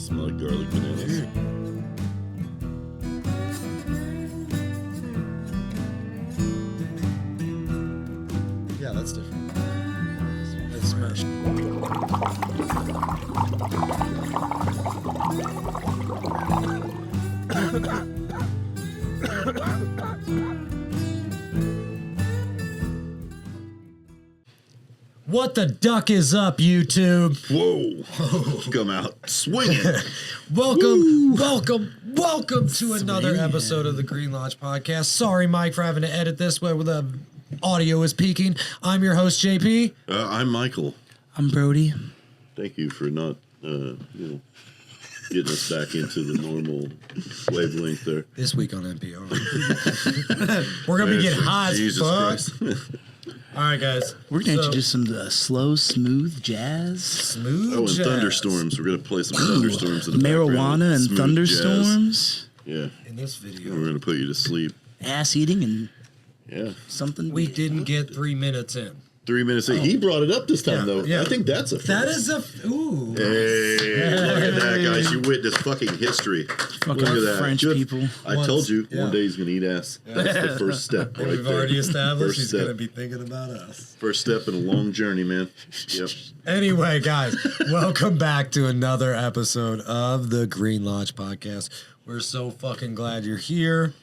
Smell like garlic bananas. Yeah, that's different. That's smashed. What the duck is up, YouTube? Whoa. Come out swinging. Welcome to another episode of the Green Lodge Podcast. Sorry, Mike, for having to edit this where the audio is peaking. I'm your host, JP. I'm Michael. I'm Brody. Thank you for not, getting us back into the normal wavelength there. This week on NPR. We're going to be getting high as fuck. All right, guys. We're going to introduce some slow, smooth jazz. Smooth jazz. Thunderstorms. We're going to play some thunderstorms in the marijuana and smooth thunderstorms. Jazz. Yeah. In this video. We're going to put you to sleep. Ass eating and something. We didn't get 3 minutes in. 3 minutes. He brought it up this time, though. Yeah. I think that's a first. That is a... Ooh. Hey, look at that, guys. You witnessed fucking history. Fucking Look at that. French people. I told you, one day he's going to eat ass. That's the first step right We've there. already established First he's step. going to be thinking about us. First step in a long journey, man. Yep. Anyway, guys, welcome back to another episode of the Green Lodge Podcast. We're so fucking glad you're here.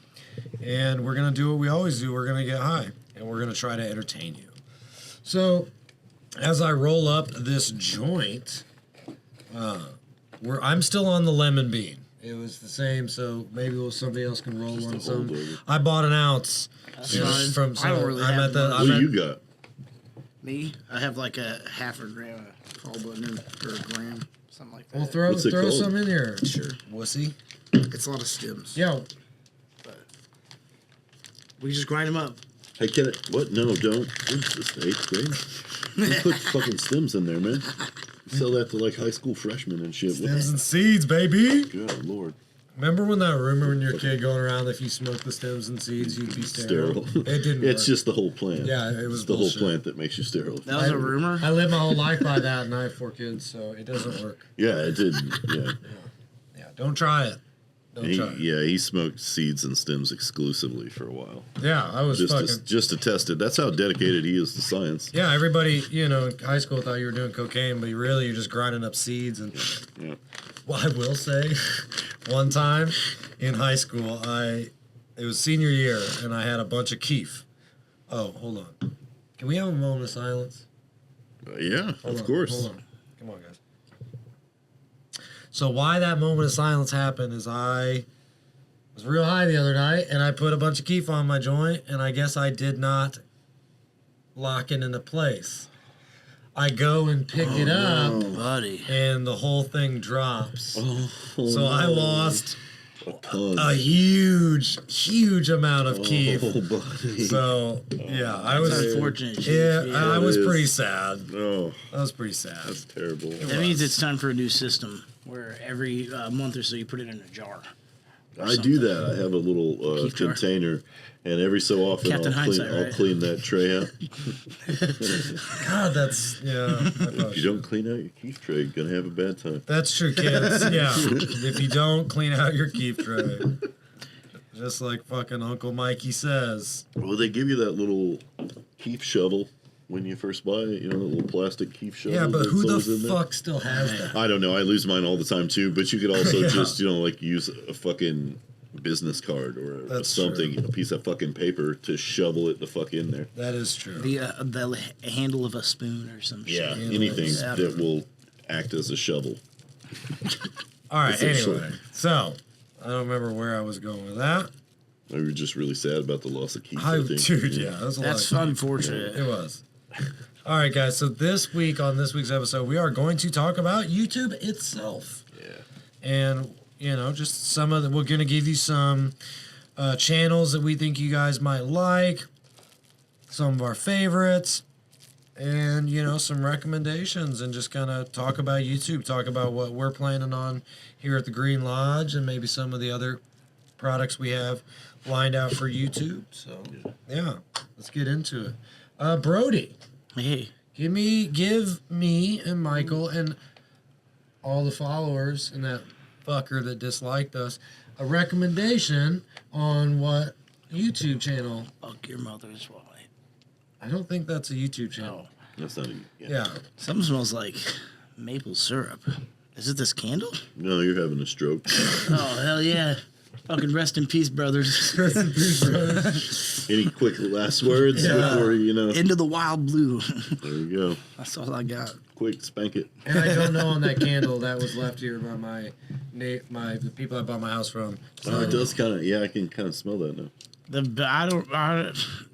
And we're going to do what we always do. We're going to get high. And we're going to try to entertain you. So... as I roll up this joint, I'm still on the lemon bean. It was the same, so maybe somebody else can roll on some. I bought an ounce. That's fine. So I don't really have What do you got? Me? I have like a half a gram of all button or a gram, something like that. Well, throw What's it called? some in here. Sure. Wussy. It's a lot of stems. Yeah. But we just grind them up. Hey, can it? What? No, don't. What is this, 8th grade? You put fucking stems in there, man. You sell that to like high school freshmen and shit. Stems and seeds, baby. Good Lord. Remember when that rumor when you're a kid going around if you smoked the stems and seeds, you'd be sterile? It didn't It's work. just the whole plant. Yeah, it was It's the bullshit. whole plant that makes you sterile. That was a rumor. I lived my whole life by that, and I have 4 kids, so it doesn't work. Yeah, it didn't. Yeah. Yeah, don't try it. Don't try it. He smoked seeds and stems exclusively for a while. Yeah, I was Just to test it. That's how dedicated he is to science. Yeah, everybody, in high school thought you were doing cocaine, but really you're just grinding up seeds. And Yeah. well, I will say, one time in high school, it was senior year, and I had a bunch of kief. Oh, hold on. Can we have a moment of silence? Yeah, of course. Hold on. Come on, guys. So why that moment of silence happened is I was real high the other night, and I put a bunch of kief on my joint, and I guess I did not lock it into place. I go and pick it up, buddy. and the whole thing drops. So I lost a ton. a huge amount of kief. Buddy. So yeah, I was It's unfortunate. Yeah, I was is. pretty sad. Oh, I was pretty sad. that's terrible. That means it's time for a new system where every month or so you put it in a jar. I do that. I have a little Keef jar. container, and every so often Captain I'll Hindsight, right? clean that tray out. God, that's If you don't clean out your keef tray, you're gonna have a bad time. That's true, kids. Yeah, if you don't clean out your keef tray, just like fucking Uncle Mikey says. Well, they give you that little keef shovel when you first buy it. The little plastic keef shovel. Yeah, but that's who always the in there. fuck still has that? I don't know. I lose mine all the time too. But you could also Yeah. just use a fucking business card or That's something, true. a piece of fucking paper to shovel it the fuck in there. That is true. The handle of a spoon or some shit. Yeah, anything Yeah. that will act as a shovel. All right. essentially. Anyway, so I don't remember where I was going with that. I was just really sad about the loss of keef. Dude, yeah, that was a That's lot. unfortunate. It was. All right, guys. So this week on this week's episode, we are going to talk about YouTube itself. Yeah. And just some of we're going to give you some channels that we think you guys might like, some of our favorites, and some recommendations, and just kind of talk about YouTube, talk about what we're planning on here at the Green Lodge, and maybe some of the other products we have lined out for YouTube. So yeah, let's get into it. Brody, Hey, give me and Michael, and all the followers and that fucker that disliked us a recommendation on what YouTube channel. Fuck your mother's wife. I don't think that's a YouTube channel. That's not. Yeah. Something smells like maple syrup. Is it this candle? No, you're having a stroke. Oh, hell yeah. Fucking rest in peace, brothers. Rest in peace, brother. Any quick last words before Into the wild blue. There you go. That's all I got. Quick, spank it. And I don't know on that candle that was left here by the people I bought my house from. So, It does kind of. Yeah, I can kind of smell that now.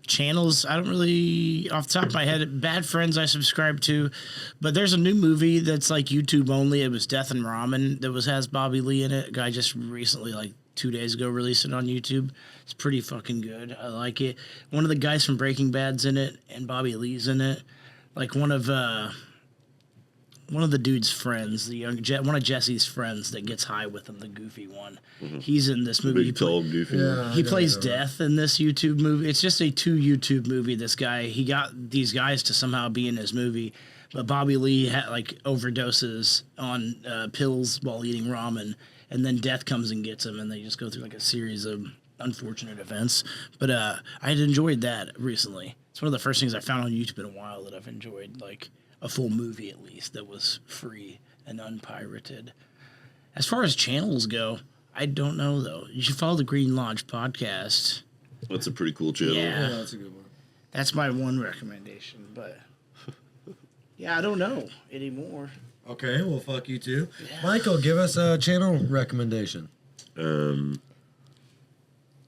Channels, I don't really, off the top of my head, Bad Friends I subscribe to, but there's a new movie that's like YouTube only. It was Death and Ramen that has Bobby Lee in it. A guy just recently, like 2 days ago, released it on YouTube. It's pretty fucking good. I like it. One of the guys from Breaking Bad's in it, and Bobby Lee's in it. Like one of the dude's friends, one of Jesse's friends that gets high with him, the goofy one. Mm-hmm. He's in this movie. Big, tall, goofy. Yeah, He plays Death in this YouTube movie. It's just a 2 YouTube movie. This guy, he got these guys to somehow be in his movie, but Bobby Lee overdoses on pills while eating ramen, and then Death comes and gets him, and they just go through like a series of unfortunate events. But I had enjoyed that recently. It's one of the first things I found on YouTube in a while that I've enjoyed, like a full movie at least that was free and unpirated. As far as channels go, I don't know though. You should follow the Green Lodge podcast. That's a pretty cool channel. yeah, that's a good one. That's my one recommendation, but yeah, I don't know anymore. Okay, well, fuck you too. Yeah. Michael, give us a channel recommendation.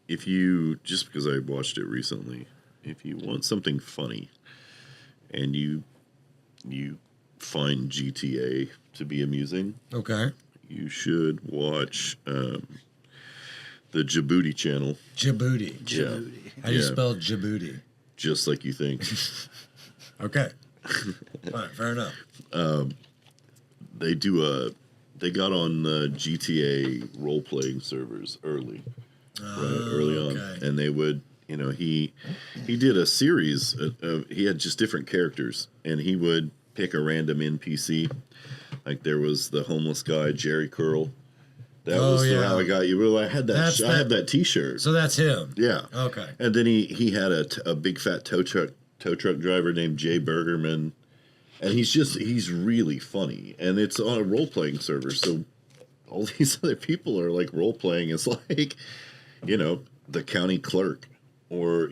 If you, just because I watched it recently, if you want something funny and you find GTA to be amusing, okay, you should watch the Djibouti channel. Djibouti. Yeah. How do you spell Djibouti? Just like you think. Okay. All right, fair enough. They got on GTA role-playing servers early on. Okay. And they would, he did a series he had just different characters, and he would pick a random NPC. Like there was the homeless guy, Jerry Curl. That was how I got you. Well, I had that. I had that T-shirt. So that's him. Yeah. Okay. And then he had a big fat tow truck driver named Jay Bergerman, and he's really funny. And it's on a role playing server, so all these other people are like role playing. It's like, the county clerk, or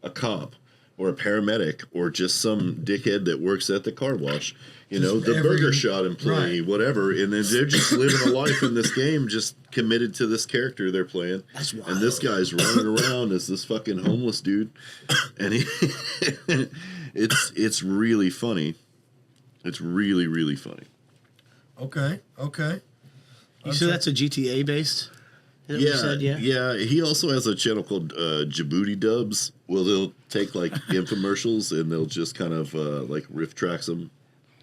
a cop, or a paramedic, or just some dickhead that works at the car wash. The burger shot employee, right. whatever, and then they're just living a life in this game, just committed to this character they're playing. That's wild. And this guy's running around as this fucking homeless dude, and it's really funny. It's really, really funny. Okay. You said that's a GTA based? Yeah. He also has a channel called Djibouti Dubs. Well, they'll take like infomercials and they'll just kind of like riff tracks them,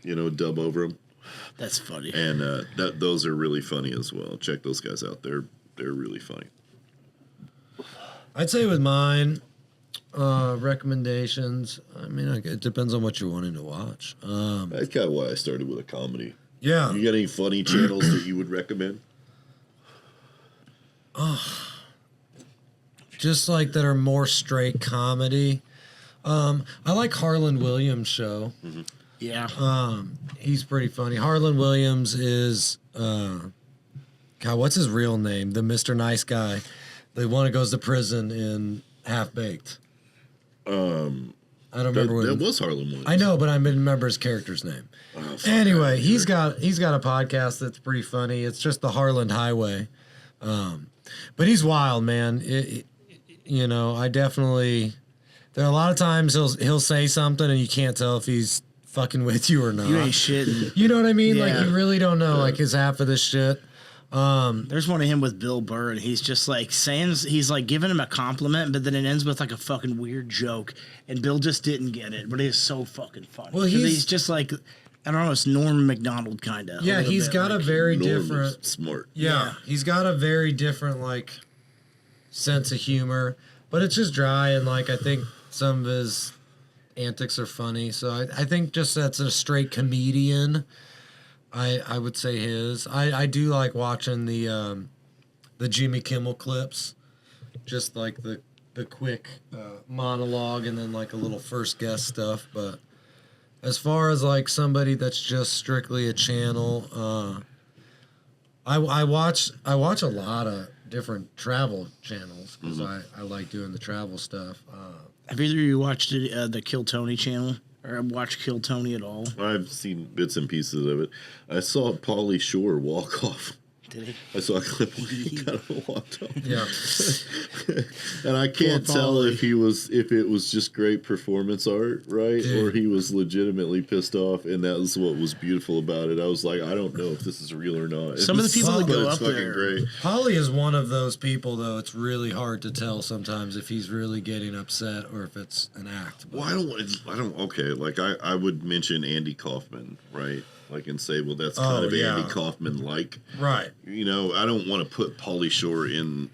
dub over them. That's funny. And those are really funny as well. Check those guys out. They're really funny. I'd say with mine, recommendations, I mean, it depends on what you're wanting to watch. That's kind of why I started with a comedy. Yeah. You got any funny channels that you would recommend? Just like that are more straight comedy. I like Harlan Williams' show. Mm-hmm. Yeah. He's pretty funny. Harlan Williams is, God, what's his real name? The Mr. Nice Guy. The one that goes to prison in Half Baked. I don't remember that was Harlan Williams. I know, but I remember his character's name. Oh, anyway, he's got a podcast that's pretty funny. It's just the Harlan Highway. But he's wild, man. I definitely. There are a lot of times he'll say something and you can't tell if he's fucking with you or not. You ain't shitting. You know what I mean? Yeah. Like you really don't know like his half of this shit. There's one of him with Bill Burr, and he's just like he's like giving him a compliment, but then it ends with like a fucking weird joke, and Bill just didn't get it, but it is so fucking funny. Well, he's just like, I don't know, it's Norm Macdonald kind of. Yeah, he's got a very different. Smart. Yeah, he's got a very different like sense of humor, but it's just dry, and like I think some of his antics are funny. So I think just that's a straight comedian. I would say his. I do like watching the Jimmy Kimmel clips, just like the quick monologue and then like a little first guest stuff. But as far as like somebody that's just strictly a channel, I watch a lot of different travel channels because I like doing the travel stuff. Have either of you watched the Kill Tony channel or watched Kill Tony at all? I've seen bits and pieces of it. I saw Pauly Shore walk off. Did he? I saw a clip where he kind of walked off. Yeah. And I can't Poor tell Pauly. if it was just great performance art, right? Dude. Or he was legitimately pissed off, and that was what was beautiful about it. I was like, I don't know if this is real or not. Some of the people that but go it's up fucking there- great. Holly is one of those people, though. It's really hard to tell sometimes if he's really getting upset or if it's an act. Well, I don't. Okay, like I would mention Andy Kaufman, right? Like and say, well, that's kind of yeah. Andy Kaufman like. Right. You know, I don't want to put Pauly Shore in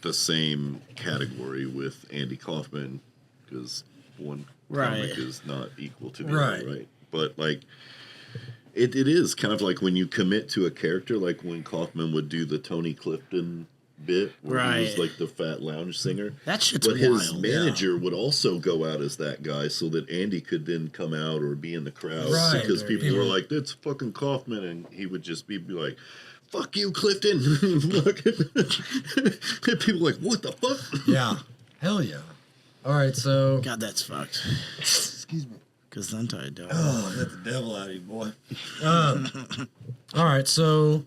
the same category with Andy Kaufman because one Right. comic is not equal to the Right. other, right? But like, it is kind of like when you commit to a character, like when Kaufman would do the Tony Clifton bit, where he was Right. like the fat lounge singer. That shit's But wild. his manager would also go out as that guy so that Andy could then come out or be in the crowd. Right. Because people were Yeah. like, that's fucking Kaufman. And he would just be like, fuck you, Clifton. And people were like, what the fuck? Yeah. Hell yeah. All right, so. God, that's fucked. Excuse me. Because then I don't. Oh, let the devil out of you, boy. All right, so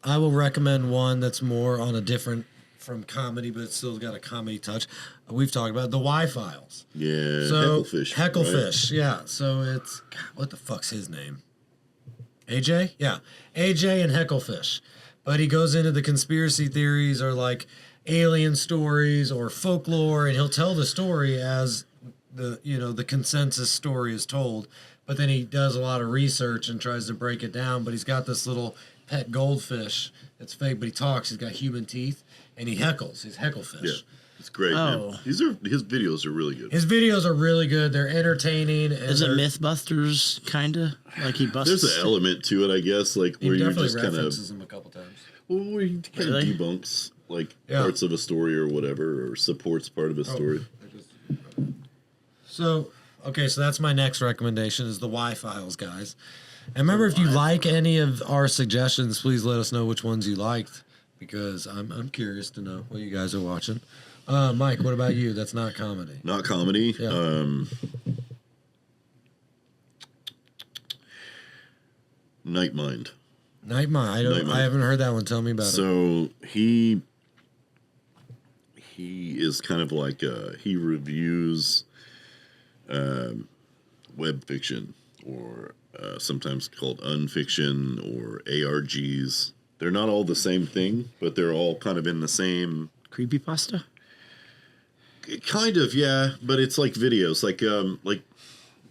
I will recommend one that's more on a different from comedy, but it's still got a comedy touch. We've talked about the Y-Files. Yeah, So Hecklefish. Hecklefish, yeah. So it's God, what the fuck's his name? AJ? Yeah, AJ and Hecklefish. But he goes into the conspiracy theories or like alien stories or folklore, and he'll tell the story as the consensus story is told. But then he does a lot of research and tries to break it down. But he's got this little pet goldfish that's fake, but he talks. He's got human teeth, and he heckles. He's Hecklefish. Yeah, it's great, Oh. man. His videos are really good. His videos are really good. They're entertaining. And Is it they're- Mythbusters, kind of? Like he busts... There's an element to it, I guess, like He where you're definitely just kind of references him a couple times. where he kind Really? of debunks like Yeah. parts of a story or whatever, or supports part of a story. So, okay, so that's my next recommendation is the Y-Files, guys. And remember, if you like any of our suggestions, please let us know which ones you liked, because I'm curious to know what you guys are watching. Mike, what about you? That's not comedy. Not comedy. Yeah. Nightmind. Nightmind. Nightmind. I haven't heard that one. Tell me about it. So he is kind of like he reviews web fiction or sometimes called unfiction or ARGs. They're not all the same thing, but they're all kind of in the same Creepypasta? kind of, yeah. But it's like videos, like did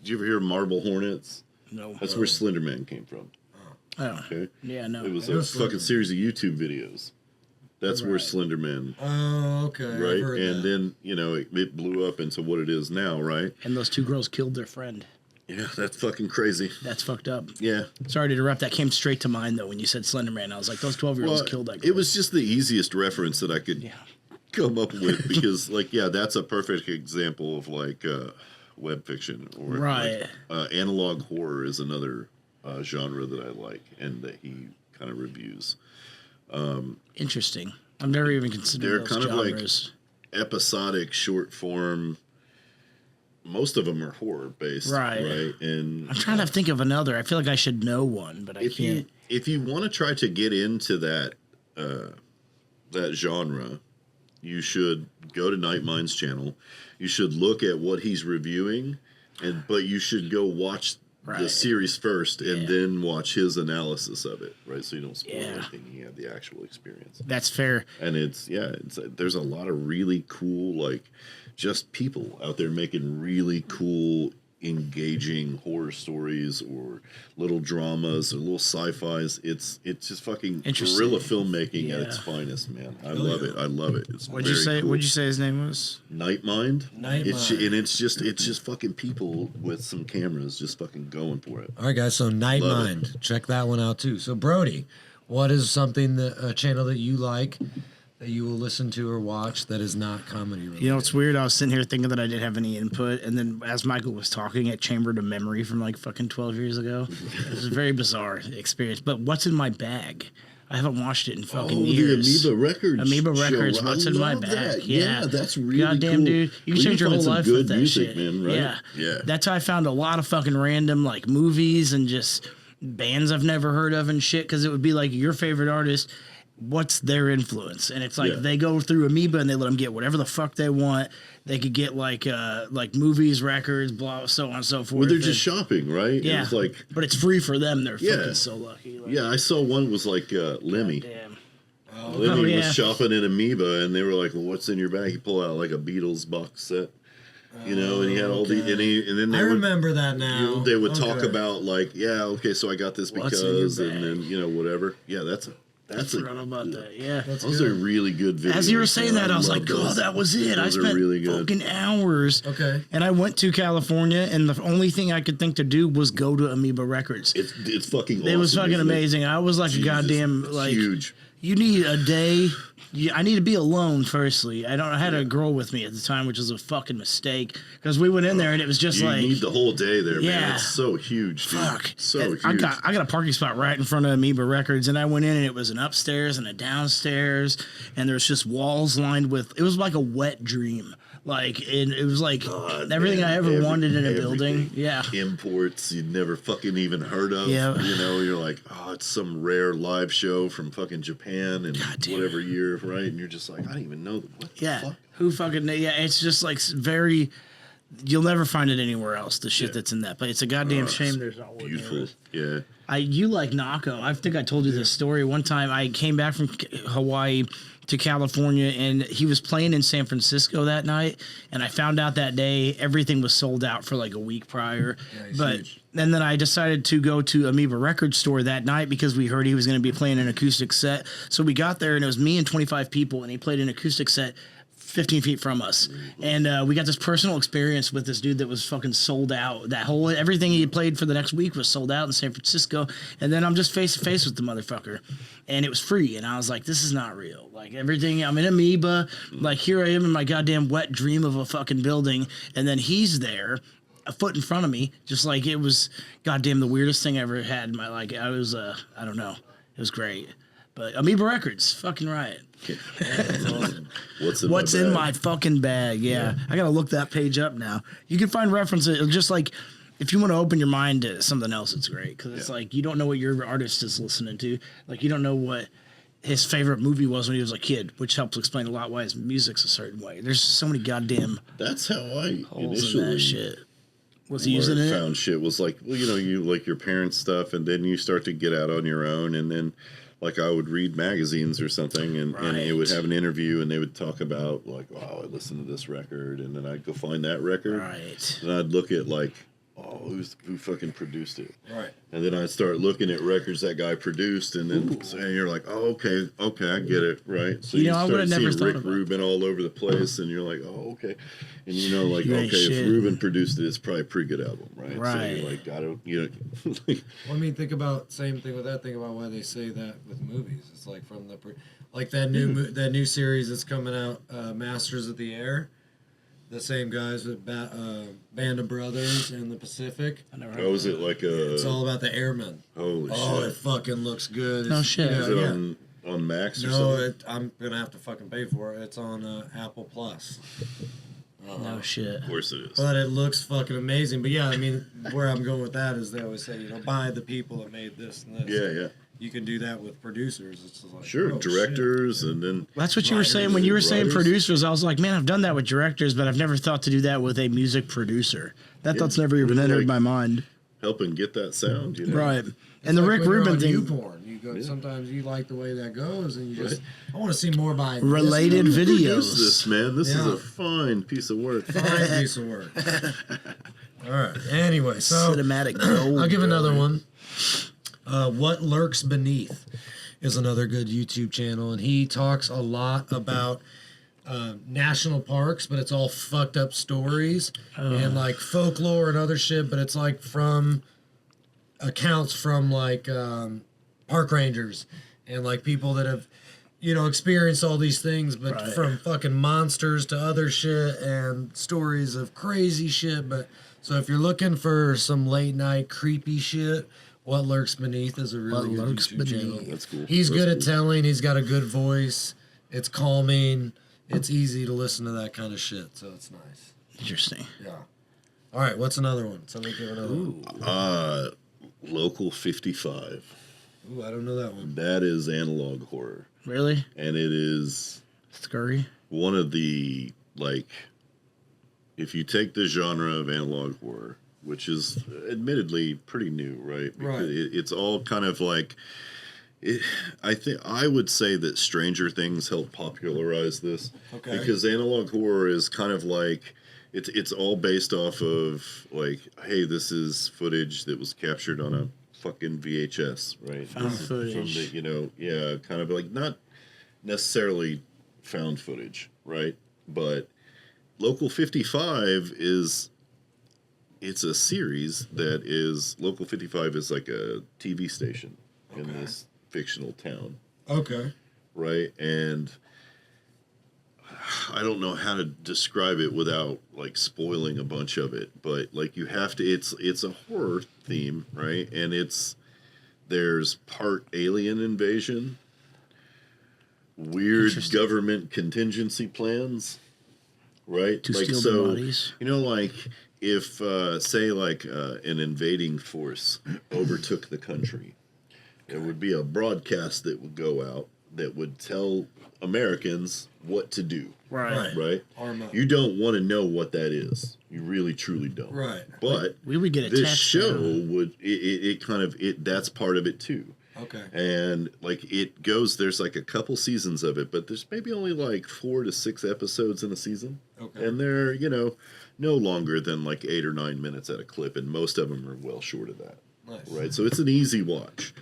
you ever hear of Marble Hornets? No. That's where Slender Man came from. Oh. Okay, Yeah, no. it was I a know fucking Slender series of YouTube videos. That's where Right. Slender Man, Oh, okay. I've right? heard And that. then it blew up into what it is now, right? And those two girls killed their friend. Yeah, that's fucking crazy. That's fucked up. Yeah. Sorry to interrupt. That came straight to mind, though, when you said Slender Man. I was like, those 12-year-olds Well, killed that girl. it was just the easiest reference that I could Yeah. come up with because, like, yeah, that's a perfect example of like web fiction or Right. analog horror is another genre that I like and that he kind of reviews. Interesting. I've never even They're considered those kind of like- genres. Episodic, short form. Most of them are horror based, Right. And I'm trying to think of another. I feel like I should know one, but I if you can't. want to try to get into that that genre, you should go to Nightmind's channel. You should look at what he's reviewing, but you should go watch the Right. series first and Yeah. then watch his analysis of it, right? So you don't spoil Yeah. anything. You have the actual experience. That's fair. And there's a lot of really cool, like, just people out there making really cool engaging horror stories or little dramas or little sci-fis. It's just fucking guerrilla filmmaking at its finest, man. I love it. I love it. It's What'd you say? cool. What'd you say his name was? Nightmind. Nightmind. And it's just fucking people with some cameras just fucking going for it. All right, guys. So Nightmind, check that one out too. So Brody, what is something a channel that you like that you will listen to or watch that is not comedy related? You know, it's weird. I was sitting here thinking that I didn't have any input, and then as Michael was talking, it chambered a memory from like fucking 12 years ago. It was a very bizarre experience. But what's in my bag? I haven't watched it in fucking years. The Amoeba Records. Amoeba show. Records. What's in my love bag? that. Yeah, that's really goddamn cool. dude. You can change your whole find some life good with that music, shit, man. Right? Yeah, Yeah. That's how I found a lot of fucking random like movies and just bands I've never heard of and shit. Because it would be like your favorite artist. What's their influence? And it's like they go through Amoeba and they let them get whatever the fuck they want. They could get like movies, records, blah, so on and so forth. Well, they're just shopping, right? Yeah, It's like, but it's free for them. They're fucking so lucky. Like, I saw one was like Lemmy. damn. Lemmy was shopping in Amoeba, and they were like, "Well, what's in your bag?" He pulled out like a Beatles box set, and he had all the and then I remember that now. They would talk about like, so I got this What's in your because, bag? and then whatever. Yeah, that's I forgot about that. Yeah. those are really good videos. As you were saying that, I was love like, those. that was it. I Those are spent really good. fucking hours. Okay. And I went to California, and the only thing I could think to do was go to Amoeba Records. It's fucking. It was awesome, fucking isn't it? amazing. I was like Jesus, a goddamn it's like huge. You need a day. I need to be alone. Firstly, I had a girl with me at the time, which was a fucking mistake because we went in there and it was just You like need the whole day there, Yeah. man. It's so huge, dude. fuck. So And huge. I got a parking spot right in front of Amoeba Records, and I went in and it was an upstairs and a downstairs, and there's just walls lined with. It was like a wet dream. Like it was like everything I ever wanted in a building. everything. Yeah. Imports you'd never fucking even heard of. Yeah. You're like, oh, it's some rare live show from fucking Japan and Goddamn. whatever year, right? And you're just like, I don't even know what the Yeah. fuck. Who fucking it's just like very. You'll never find it anywhere else. The shit that's in that, but it's a goddamn shame there's not one Beautiful. there. Yeah. You like Nako. I think I told you this story. One time I came back from Hawaii to California and he was playing in San Francisco that night, and I found out that day everything was sold out for like a week prior. But huge. and then I decided to go to Amoeba Record Store that night because we heard he was going to be playing an acoustic set. So we got there and it was me and 25 people, and he played an acoustic set 15 feet from us, and we got this personal experience with this dude that was fucking sold out. Everything he had played for the next week was sold out in San Francisco, and then I'm just face to face with the motherfucker, and it was free, and I was like, this is not real. Like everything, I'm in Amoeba, like here I am in my goddamn wet dream of a fucking building, and then he's there, a foot in front of me, just like it was goddamn the weirdest thing I ever had in my like. I was I don't know, it was great, but Amoeba Records, fucking riot. What's In my fucking bag? Yeah. I gotta look that page up now. You can find references. Just like if you want to open your mind to something else, it's great because it's like you don't know what your artist is listening to. Like you don't know what his favorite movie was when he was a kid, which helps explain a lot why his music's a certain way. There's so many goddamn That's how I holes in that initially shit. Was he using it? found shit was like, well, you like your parents' stuff, and then you start to get out on your own, and then like I would read magazines or something, and it would have an interview, and they would talk about like, oh, I listened to this record, and then I'd go find that record, Right. and I'd look at like, oh, who fucking produced it, Right. and then I'd start looking at records that guy produced, and then and you're like, oh, okay, I get it, right? So You know, I start would've never seeing thought Rick of that. Rubin all over the place, and you're like, oh, okay, and like, You ain't okay, shit. if Rubin produced it, it's probably a pretty good album, right? So Right. you're like, gotta, like, Well, I mean, think about same thing with that. Think about why they say that with movies. It's like from the like that new series that's coming out, Masters of the Air. The same guys with Band of Brothers in the Pacific. oh, is it like a? It's all about the airmen. Holy Oh, shit! it fucking looks good. No shit. Is it on Max or something? I'm gonna have to fucking pay for it. It's on Apple Plus. No shit. Of course it is. But it looks fucking amazing. But yeah, I mean, where I'm going with that is they always say, buy the people that made this and this. Yeah. You can do that with producers. It's just like, Sure, oh, directors, and then That's what you were Writers saying when you were saying writers. producers. I was like, man, I've done that with directors, but I've never thought to do that with a music producer. That thought's never even entered Like- my mind. helping get that sound, Right. It's And the like Rick when you're Rubin on thing. YouPorn. You go. Sometimes you like the way that goes, and you just, I want to see more by this Related guy. Produce videos. this, man. This is Yeah. a fine piece of work. Fine piece of work. All right. Anyway, so Cinematic gold. I'll give another one. What Lurks Beneath is another good YouTube channel, and he talks a lot about national parks, but it's all fucked up stories and like folklore and other shit, but it's like from accounts from like park rangers and like people that have experienced all these things, but from fucking monsters to other shit and stories of crazy shit. But so if you're looking for some late night creepy shit, What Lurks Beneath is a really good YouTube channel. That's cool. He's good at telling. He's got a good voice. It's calming. It's easy to listen to that kind of shit, so it's nice. Interesting. Yeah. All right, what's another one? Somebody give another one. Local 55. Ooh, I don't know that one. That is analog horror. Really? And it is Scurry? one of the, like, if you take the genre of analog horror, which is admittedly pretty new, right? Because it's all kind of like, I would say that Stranger Things helped popularize this. Okay. Because analog horror is kind of like, it's all based off of, like, hey, this is footage that was captured on a fucking VHS, right? Found This is footage. from the, kind of like, not necessarily found footage, right? But Local 55 it's a series that is, Local 55 is like a TV station in this fictional town, Okay. right? And I don't know how to describe it without like spoiling a bunch of it, but like you have to, it's a horror theme, right? And there's part alien invasion, weird government contingency plans, right? To like, steal so, the bodies. like if say like an invading force overtook the country, there would be a broadcast that would go out that would tell Americans what to do. Right? Arm up. You don't want to know what that is. You really, truly don't. Right. But We would get a this text show now. would, it kind of, that's part of it too. Okay. And like it goes, there's like a couple seasons of it, but there's maybe only like 4 to 6 episodes in a season. Okay. And they're, no longer than like 8 or 9 minutes at a clip. And most of them are well short of that. Nice. Right. So it's an easy watch.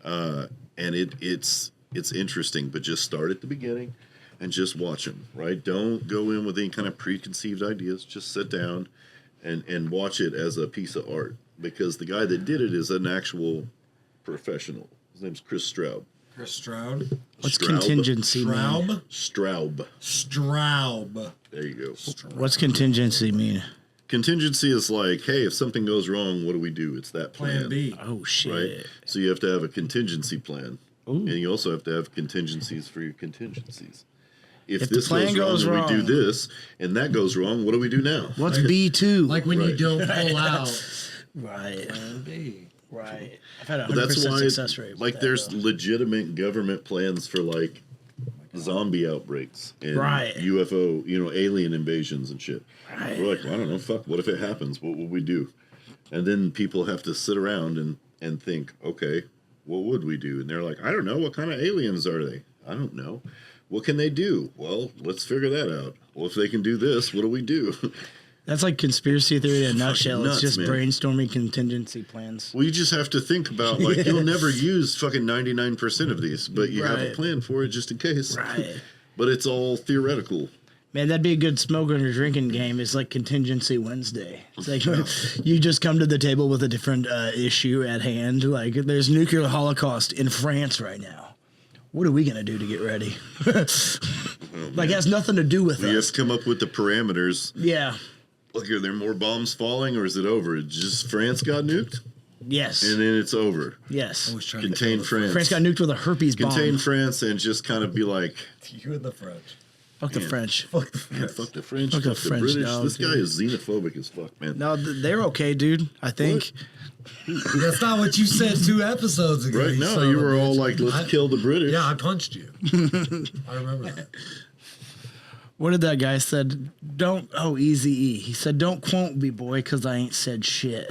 And it's interesting, but just start at the beginning and just watch them, right? Don't go in with any kind of preconceived ideas. Just sit down and watch it as a piece of art, because the guy that did it is an actual professional. His name's Chris Straub. Chris Stroud. What's Straub? contingency mean? Straub. Straub. Straub. There you go. What's contingency mean? Contingency is like, hey, if something goes wrong, what do we do? It's that Plan B. Oh, shit. right? So you have to have a contingency plan. Ooh. And you also have to have contingencies for your contingencies. If the this plan goes wrong, goes and we do wrong. this, and that goes wrong, what do we do now? What's B2? Like when you Right. don't pull out. Right. Plan B. Right. I've had a But 100% that's why, success rate. with like, that, there's though. legitimate government plans for, like, zombie outbreaks and Right. UFO, alien invasions and shit. Right. We're like, well, I don't know, fuck, what if it happens? What would we do? And then people have to sit around and think, okay, what would we do? And they're like, I don't know, what kind of aliens are they? I don't know. What can they do? Well, let's figure that out. Well, if they can do this, what do we do? That's like conspiracy theory in a nutshell. nuts, It's just man. brainstorming contingency plans. Well, you just have to think about, like, you'll never use fucking 99% of these, but you have a Right. plan for it just in case. Right. But it's all theoretical. Man, that'd be a good smoking or drinking game. It's like Contingency Wednesday. It's like you just come to the table with a different issue at hand. Like, there's nuclear holocaust in France right now. What are we going to do to get ready? Like, it has nothing to do with You have us. to come up with the parameters. Yeah. Look, are there more bombs falling, or is it over? Just France got nuked, Yes. and then it's over. Yes. I was trying Contain to France. France got nuked with a herpes bomb. Contain France, and just kind of be like, you and the French. Fuck the French. Fuck the man, French. fuck the French, Fuck the fuck the French British. dog, This guy dude. is xenophobic as fuck, man. No, they're okay, dude. I think. That's not what you said 2 episodes ago. Right you now, son you of a were all bitch. like, let's kill the British. Yeah, I punched you. I remember that. What did that guy said? Don't. Oh, Easy E. He said, "Don't quote me, boy, because I ain't said shit."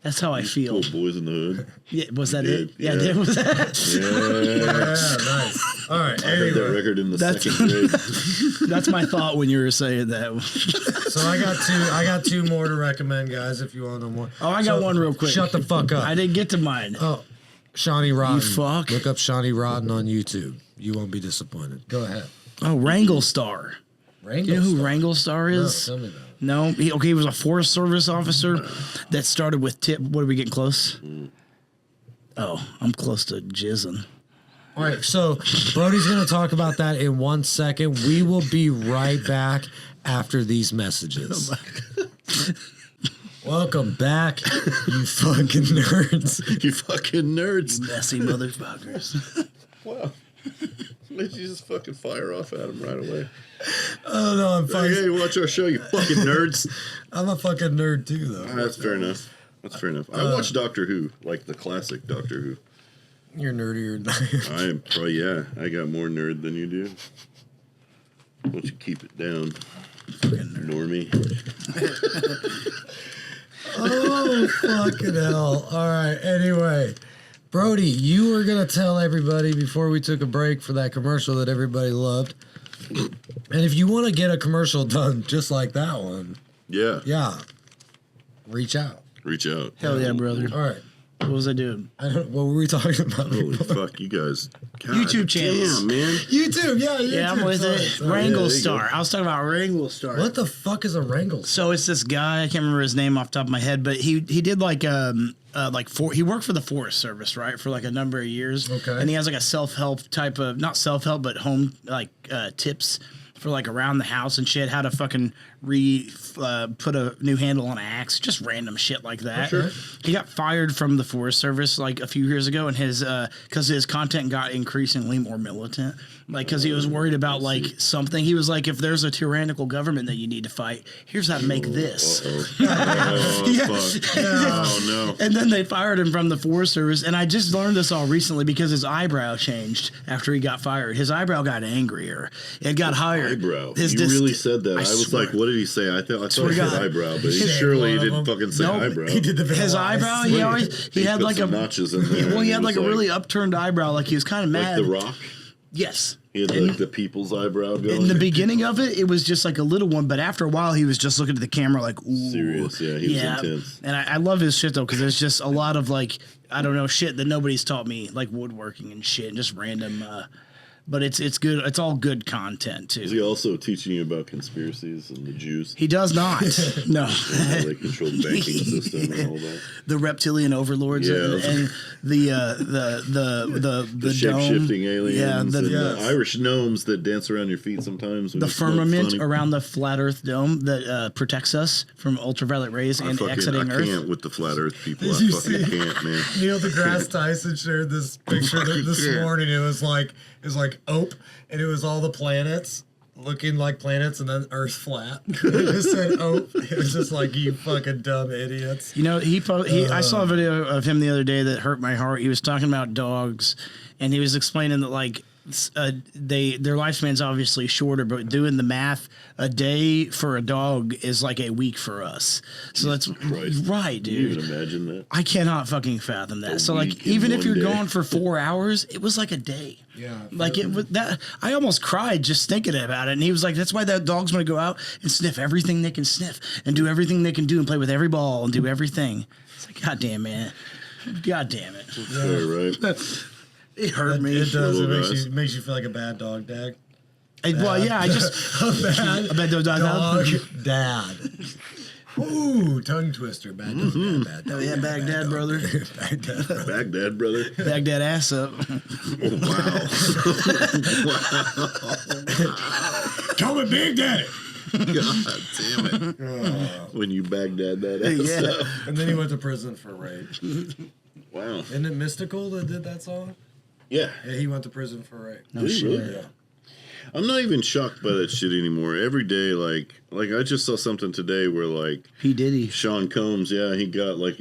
That's how I feel. Cool boys in the hood. Yeah, was that did, it? Yeah, yeah. it was that. Yeah, nice. All right. I heard that Anyway, record in the That's- second grade. That's my thought when you were saying that. so I got two more to recommend, guys. If you want to know more. Oh, I got one real quick. Shut the fuck up. I didn't get to mine. Oh, Shawnee Rotten. fuck. Look up Shawnee Rotten on YouTube. You won't be disappointed. Go ahead. Oh, Wrangle Star. Wrangle You know who Star. Wrangle Star No, is? tell me that. No, he was a Forest Service officer that started with tip. What are we getting close? Oh, I'm close to jizzing. All right, so Brody's going to talk about that in 1 second. We will be right back after these messages. Welcome back, you fucking nerds. You fucking nerds. Messy motherfuckers. Wow. Did you just fucking fire off at him right away? Oh no, I'm fucking. Hey, watch our show, you fucking nerds. I'm a fucking nerd too, though. That's fair enough. That's fair enough. I watch Doctor Who, like the classic Doctor Who. You're nerdier than I am. I am probably, yeah, I got more nerd than you do. Why don't you keep it down, normie? Oh fucking hell! All right. Anyway, Brody, you were gonna tell everybody before we took a break for that commercial that everybody loved. And if you want to get a commercial done just like that one, Yeah. reach out. Reach out. Hell yeah, brother. All right. What was I doing? I don't. What were we talking about? Holy fuck, you guys. God YouTube channels. Damn, man. YouTube. Yeah. YouTube. Yeah, I'm with Sorry, it. sorry. Wrangle there you Star. go. I was talking about Wrangle Star. What the fuck is a wrangle? So it's this guy. I can't remember his name off the top of my head, but he did like he worked for the Forest Service, right, for like a number of years. Okay. And he has like a self-help type of, not self-help, but home like tips for like around the house and shit, how to fucking put a new handle on an axe, just random shit like that. Sure. He got fired from the Forest Service like a few years ago, and his because his content got increasingly more militant, like because he was worried about like something. He was like, if there's a tyrannical government that you need to fight, here's how to make this. Oh, fuck. Oh, no. And then they fired him from the Forest Service. And I just learned this all recently because his eyebrow changed after he got fired. His eyebrow got angrier. It got higher. Eyebrow. His You really said that. I was swear. like, what did he say? I thought Swear he to said God. eyebrow, but He he said surely one of didn't them. fucking say Nope. eyebrow. He did the His vanilla ice. eyebrow, he had put like some a notches in there. well, he had and like a was really upturned eyebrow. Like he was kind of like mad. The Rock. Yes. He had like the people's eyebrow going. In the beginning of it, it was just like a little one, but after a while, he was just looking at the camera like, ooh. Serious, yeah, he was intense. And I love his shit though, because there's just a lot of like, I don't know, shit that nobody's taught me, like woodworking and shit, and just random. But it's good. It's all good content Is too. he also teaching you about conspiracies and the Jews? He does not. No. How they control the banking system and all that. The reptilian overlords Yeah. and the shape dome. shifting aliens Yeah, and the the Irish gnomes that dance around your feet sometimes. When the you smoke firmament funny. around the flat Earth dome that protects us from ultraviolet rays and exiting I Earth. can't with the flat Earth people. Did I you fucking see- can't, man. Neil deGrasse Tyson shared this picture this morning. It was like Ope, and it was all the planets looking like planets, and then Earth flat. It just said Ope. It was just like, you fucking dumb idiots. You know, I saw a video of him the other day that hurt my heart. He was talking about dogs, and he was explaining that like their lifespan's obviously shorter, but doing the math, a day for a dog is like a week for us. So that's Christ. right, Can you dude. even imagine that? I cannot fucking fathom that. A So like, week in even if one you're day. gone for 4 hours, it was like a day. Yeah. Like it was that I almost cried just thinking about it. And he was like, that's why that dog's gonna go out and sniff everything they can sniff and do everything they can do and play with every ball and do everything. It's like, God damn, man. God damn it. Yeah, right. It hurt me. It does. It Little guys. makes you feel like a bad dog, Dag. Well, yeah, I just Bad I bet those dogs dog dad. Ooh, tongue twister. Bad dog, bad dog. Oh, yeah, Baghdad, brother. Baghdad. Baghdad, brother. Bag that ass up. Call me Big Daddy. God damn it. When you Baghdad that ass Yeah. up. And then he went to prison for rape. Wow. Isn't it Mystical that did that song? Yeah. Yeah, he went to prison for rape. No Did he shit. really? Yeah. I'm not even shocked by that shit anymore. Every day, like I just saw something today where like P. Diddy. Sean Combs, he's got like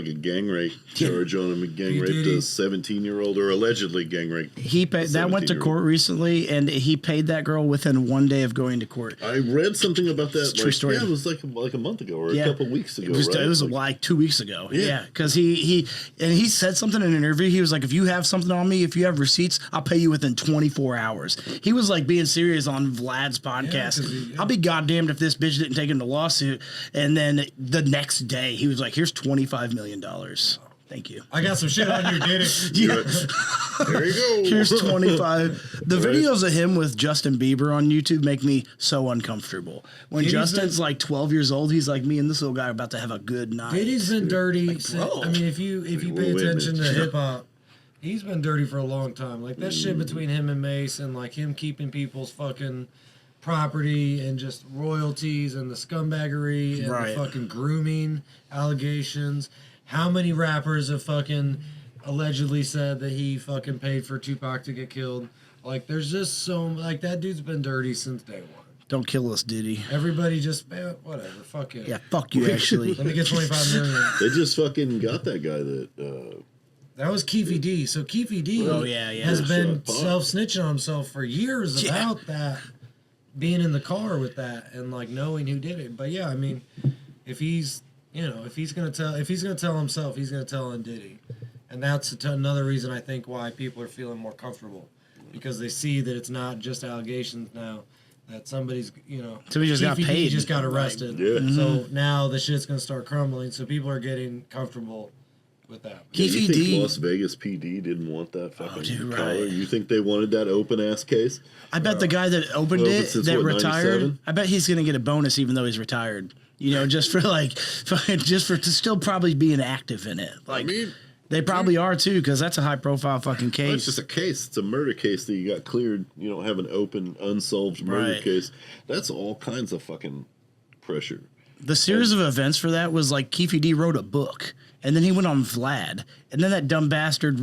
a gang rape charge on him. He gang raped Diddy. a 17-year-old or allegedly gang raped. He paid, that went to 17-year-old. court recently, and he paid that girl within 1 day of going to court. I read something about that. True story. Yeah, it was like a month ago or a couple weeks ago. It was right? like 2 weeks ago. Yeah. Yeah, because he said something in an interview. He was like, if you have something on me, if you have receipts, I'll pay you within 24 hours. He was like being serious on Vlad's podcast. 'cause he- I'll be goddamned if this bitch didn't take him to lawsuit. And then the next day, he was like, here's $25 million. Thank you. I got some shit on you, Diddy. Yeah. There you go. Here's 25. The videos of him with Justin Bieber on YouTube make me so uncomfortable. When Diddy's Justin's been- like 12 years old, he's like, me and this little guy are about to have a good night. Diddy's been dirty. Like, since, bro. I mean, if you Like, pay wait a minute. attention to hip hop, he's been dirty for a long time. Like that shit between him and Mace, and like him keeping people's fucking property and just royalties and the scumbaggery and Right. the fucking grooming allegations. How many rappers have fucking allegedly said that he fucking paid for Tupac to get killed? Like, there's just so like that dude's been dirty since day one. Don't kill us, Diddy. Everybody just whatever, fuck it. Yeah, fuck you, actually. Let me get 25 million. They just fucking got that guy that. That was Kief D. So Kief D Oh, yeah, yeah. has been Shut up. self-snitching on himself for years Yeah. about that, being in the car with that and like knowing who did it. But yeah, I mean, if he's gonna tell himself, he's gonna tell on Diddy, and that's another reason I think why people are feeling more comfortable, because they see that it's not just allegations now. That somebody just got Keefe D paid. just got arrested. Yeah. So now the shit's gonna start crumbling. So people are getting comfortable with that. You Keefe think D. Las Vegas PD didn't want that fucking dude, collar? right. You think they wanted that open ass case? I bet the guy that opened Well, but it, since that what, retired, 97? I bet he's going to get a bonus even though he's retired. Just for to still probably being active in it. Like, I mean, they probably are too, because that's a high profile fucking well, it's case. just a case. It's a murder case that you got cleared. You don't have an open, unsolved murder Right. case. That's all kinds of fucking pressure. The series of events for that was like Keefe D wrote a book, and then he went on Vlad, and then that dumb bastard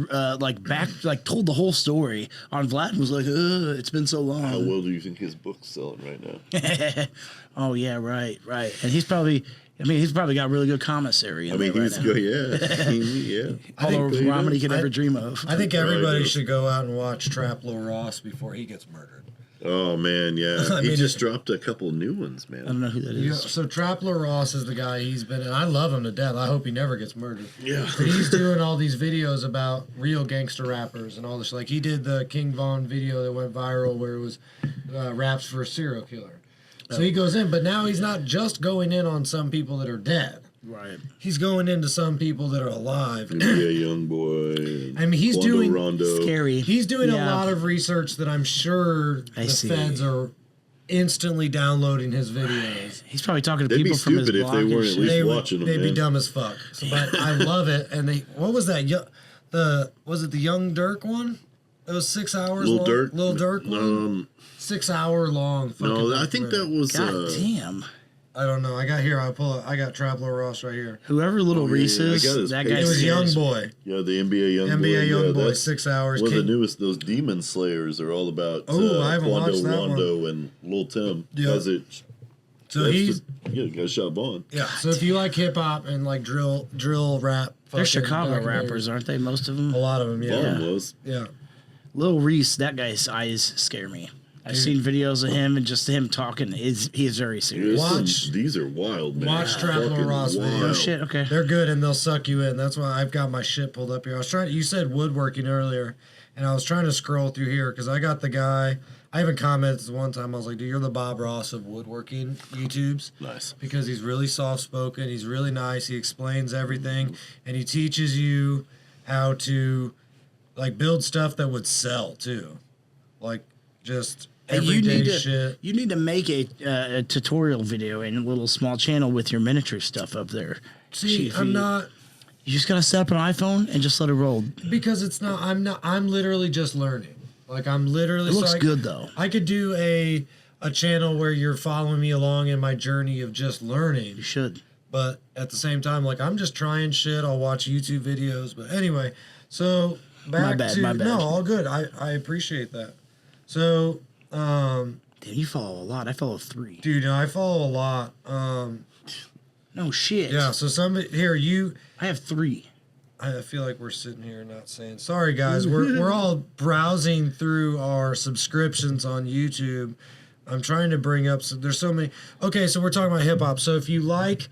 told the whole story on Vlad and was like, it's been so long. How well do you think his book's selling right now? Oh yeah, right. And he's probably got really good commissary. I mean, right he's now. good. Yeah. all the think- ramen he could ever dream of. I think Right, everybody yeah. should go out and watch Trap Lil Ross before he gets murdered. Oh man, yeah. I He mean, just dropped a couple new ones, I don't man. know who that Yeah, is. so Trap Lil Ross is the guy he's been, and I love him to death. I hope he never gets murdered. Yeah. But he's doing all these videos about real gangster rappers and all this. Like he did the King Von video that went viral where it was raps for a serial killer. So he goes in, but now he's not just going in on some people that are dead. Right. He's going into some people that are alive. NBA young boy. I mean, he's Quando doing- Rondo. Scary. He's doing a Yeah. lot of research that I'm sure I the see. feds are instantly downloading his videos. He's probably talking to They'd be people from his stupid if block they and weren't at shit. least They watching would, them, they'd be man. dumb as fuck. So, but I love it. And what was that? Was it the Young Dirk one? It was 6 hours Lil long. Durk. Lil Durk one. 6 hour long. Fucking No, I think that documentary. was. God damn. I don't know. I got here. I got Trap Lil Ross right here. Whoever Little Oh, yeah, Reese yeah, I is, got his that page. guy It was Young scares me. Boy. Yeah, the NBA young boy. NBA Young yeah, Boy. that's 6 hours. one of the King- newest. Those Demon Slayers are all about Oh, I haven't Quando watched that one. Rondo and Lil Tim. Yeah. Guys that- So that's he's just, guys shot Bond. yeah. So if you like hip hop and like drill rap, They're fucking Chicago documentaries- rappers, aren't they? Most of them. A lot of them. Yeah. Bond Yeah. was. Yeah. Lil Reese, that guy's eyes scare me. I've seen videos of him and just him talking. He is very serious. Watch- These are wild, man. watch Trap Lil Fucking Ross wild. videos. Oh shit. Okay. They're good and they'll suck you in. That's why I've got my shit pulled up here. You said woodworking earlier, and I was trying to scroll through here because I got the guy. I even commented one time. I was like, dude, you're the Bob Ross of woodworking YouTubes. Nice. Because he's really soft spoken. He's really nice. He explains everything, and he teaches you how to like build stuff that would sell too, like just Hey, everyday shit. You need to make a tutorial video and a little small channel with your miniature stuff up there. See, Chiefy. I'm not. You just gotta set up an iPhone and just let it roll. Because it's not. I'm literally just learning. Like I'm literally. It looks so good though. I could do a channel where you're following me along in my journey of just learning, You should. but at the same time, like I'm just trying shit. I'll watch YouTube videos, but anyway. So back bad, to my bad. no, all good. I appreciate that. So Damn, you follow a lot. I follow 3. Dude, I follow a lot. No shit. Yeah, so somebody here, I have 3. I feel like we're sitting here not saying sorry, guys. We're all browsing through our subscriptions on YouTube. I'm trying to bring up. So there's so many. Okay, so we're talking about hip hop. So if you like